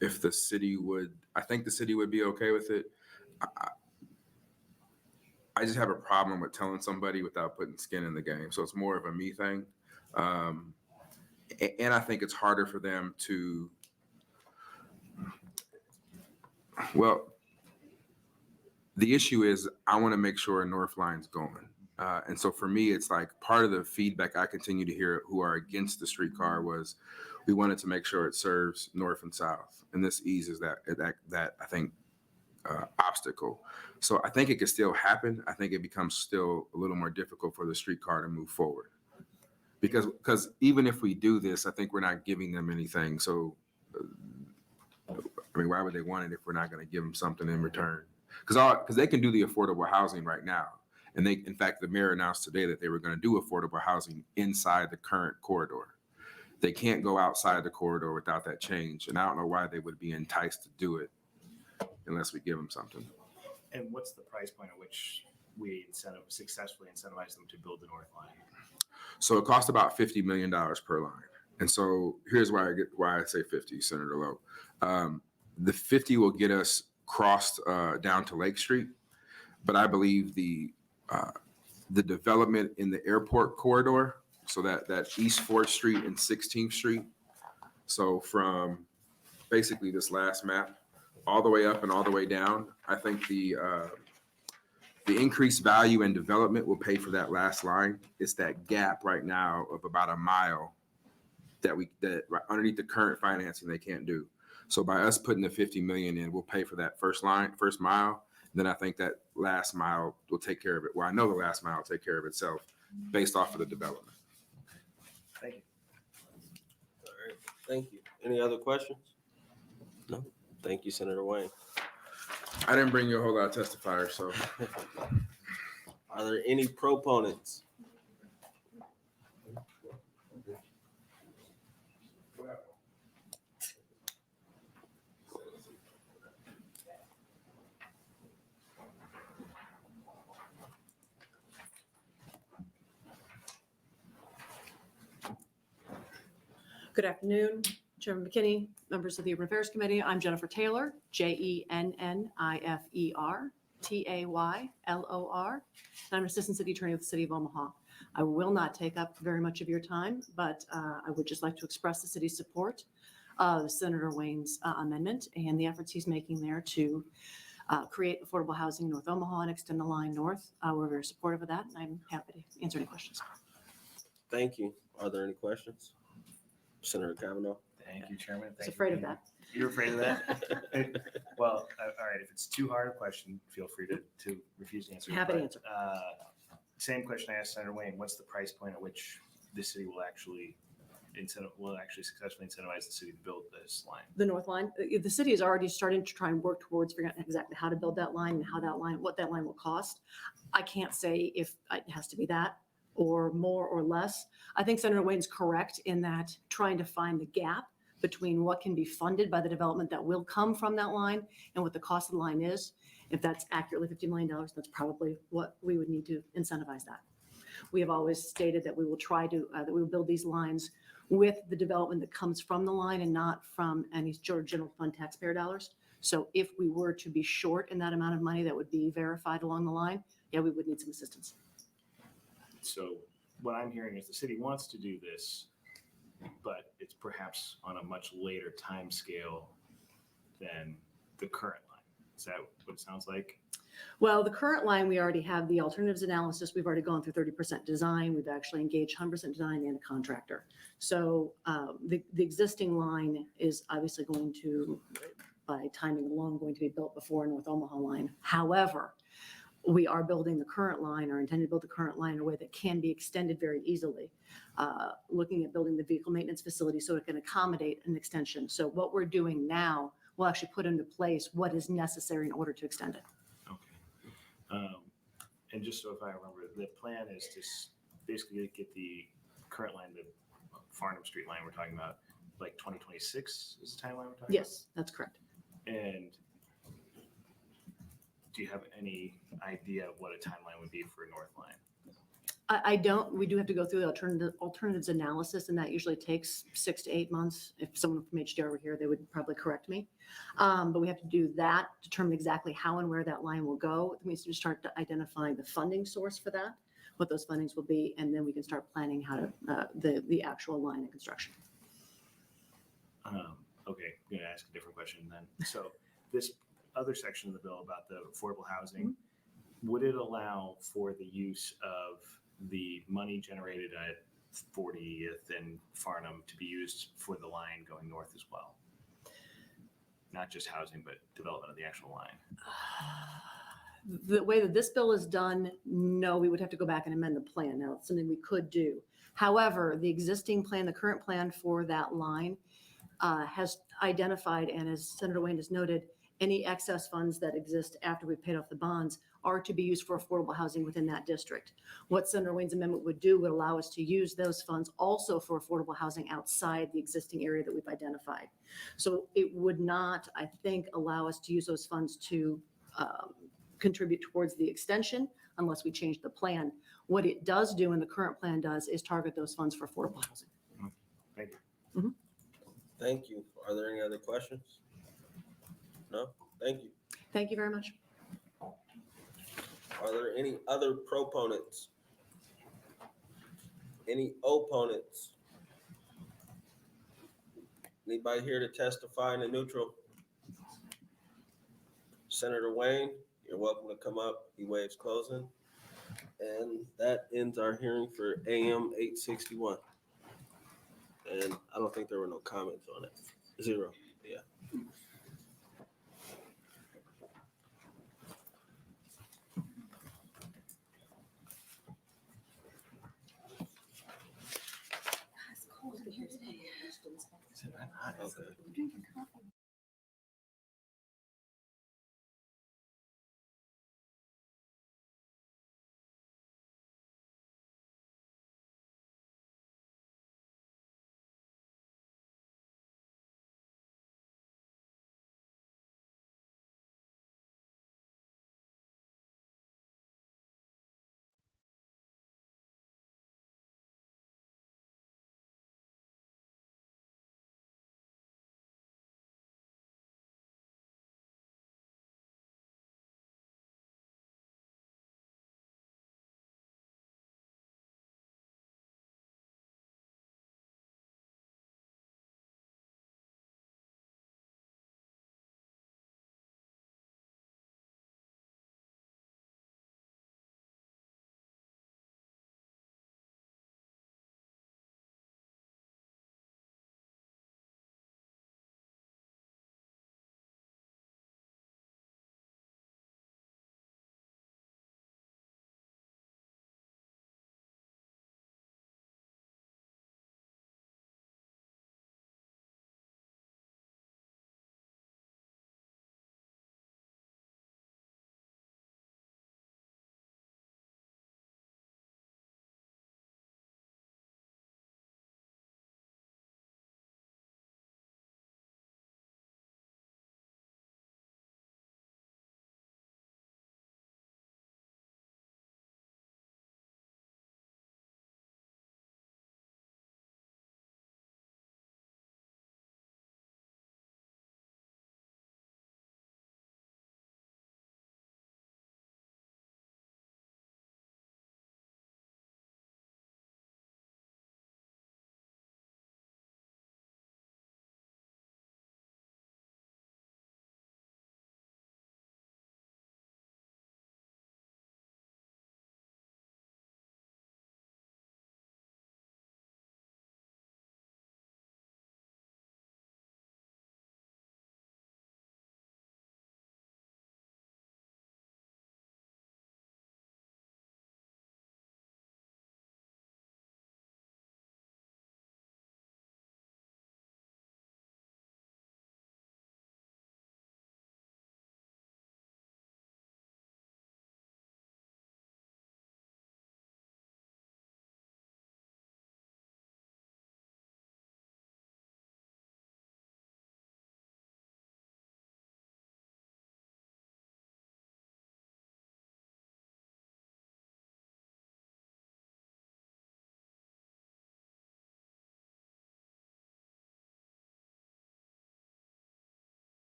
if the city would. I think the city would be okay with it. I just have a problem with telling somebody without putting skin in the game. So it's more of a me thing. And I think it's harder for them to, well, the issue is I want to make sure North Line's going. And so for me, it's like part of the feedback I continue to hear who are against the streetcar was we wanted to make sure it serves North and South. And this eases that I think, obstacle. So I think it could still happen. I think it becomes still a little more difficult for the streetcar to move forward. Because even if we do this, I think we're not giving them anything. So, I mean, why would they want it if we're not going to give them something in return? Because they can do the affordable housing right now. And they, in fact, the mayor announced today that they were going to do affordable housing inside the current corridor. They can't go outside the corridor without that change. And I don't know why they would be enticed to do it unless we give them something. And what's the price point at which we successfully incentivize them to build the North Line? So it costs about $50 million per line. And so here's why I say 50, Senator Lowe. The 50 will get us crossed down to Lake Street, but I believe the development in the airport corridor, so that East 4th Street and 16th Street, so from basically this last map all the way up and all the way down, I think the increased value and development will pay for that last line. It's that gap right now of about a mile that right underneath the current financing they can't do. So by us putting the 50 million in, we'll pay for that first mile. Then I think that last mile will take care of it. Well, I know the last mile will take care of itself based off of the development. Thank you. All right, thank you. Any other questions? No. Thank you, Senator Wayne. I didn't bring you a whole lot of testifiers, so. Are there any proponents? Good afternoon, Chairman McKinney, members of the Urban Affairs Committee. I'm Jennifer Taylor, JENNIFERTAYLOR. And I'm Assistant City Attorney with the City of Omaha. I will not take up very much of your time, but I would just like to express the city's support of Senator Wayne's amendment and the efforts he's making there to create affordable housing in North Omaha and extend the line north. We're very supportive of that, and I'm happy to answer any questions. Thank you. Are there any questions? Senator Kavanaugh? Thank you, Chairman. I was afraid of that. You're afraid of that? Well, all right, if it's too hard a question, feel free to refuse to answer. Happy to answer. Same question I asked Senator Wayne, what's the price point at which the city will actually successfully incentivize the city to build this line? The North Line, the city is already starting to try and work towards figuring out exactly how to build that line and what that line will cost. I can't say if it has to be that or more or less. I think Senator Wayne's correct in that trying to find the gap between what can be funded by the development that will come from that line and what the cost of the line is. If that's accurately $50 million, that's probably what we would need to incentivize that. We have always stated that we will try to, that we will build these lines with the development that comes from the line and not from any general fund taxpayer dollars. So if we were to be short in that amount of money that would be verified along the line, yeah, we would need some assistance. So what I'm hearing is the city wants to do this, but it's perhaps on a much later time scale than the current line. Is that what it sounds like? Well, the current line, we already have the alternatives analysis. We've already gone through 30% design. We've actually engaged 100% design and a contractor. So the existing line is obviously going to, by timing alone, going to be built before North Omaha line. However, we are building the current line or intend to build the current line in a way that can be extended very easily. Looking at building the vehicle maintenance facility so it can accommodate an extension. So what we're doing now will actually put into place what is necessary in order to extend it. Okay. And just so if I remember, the plan is to basically get the current line, the Farnham Street line we're talking about, like 2026 is the timeline we're talking about? Yes, that's correct. And do you have any idea of what a timeline would be for North Line? I don't. We do have to go through the alternatives analysis, and that usually takes 6 to 8 months. If someone from HDR were here, they would probably correct me. But we have to do that, determine exactly how and where that line will go. It means to start identifying the funding source for that, what those fundings will be, and then we can start planning how to the actual line of construction. Okay, I'm going to ask a different question then. So this other section of the bill about the affordable housing, would it allow for the use of the money generated at 40th and Farnham to be used for the line going north as well? Not just housing, but development of the actual line. The way that this bill is done, no, we would have to go back and amend the plan. Now, it's something we could do. However, the existing plan, the current plan for that line has identified, and as Senator Wayne has noted, any excess funds that exist after we've paid off the bonds are to be used for affordable housing within that district. What Senator Wayne's amendment would do would allow us to use those funds also for affordable housing outside the existing area that we've identified. So it would not, I think, allow us to use those funds to contribute towards the extension unless we change the plan. What it does do, and the current plan does, is target those funds for affordable housing. Thank you. Thank you. Are there any other questions? No? Thank you. Thank you very much. Are there any other proponents? Any opponents? Anybody here to testify in the neutral? Senator Wayne, you're welcome to come up. He waives closing. And that ends our hearing for AM 861. And I don't think there were no comments on it. 0. Yeah. It's cold in here today. Okay.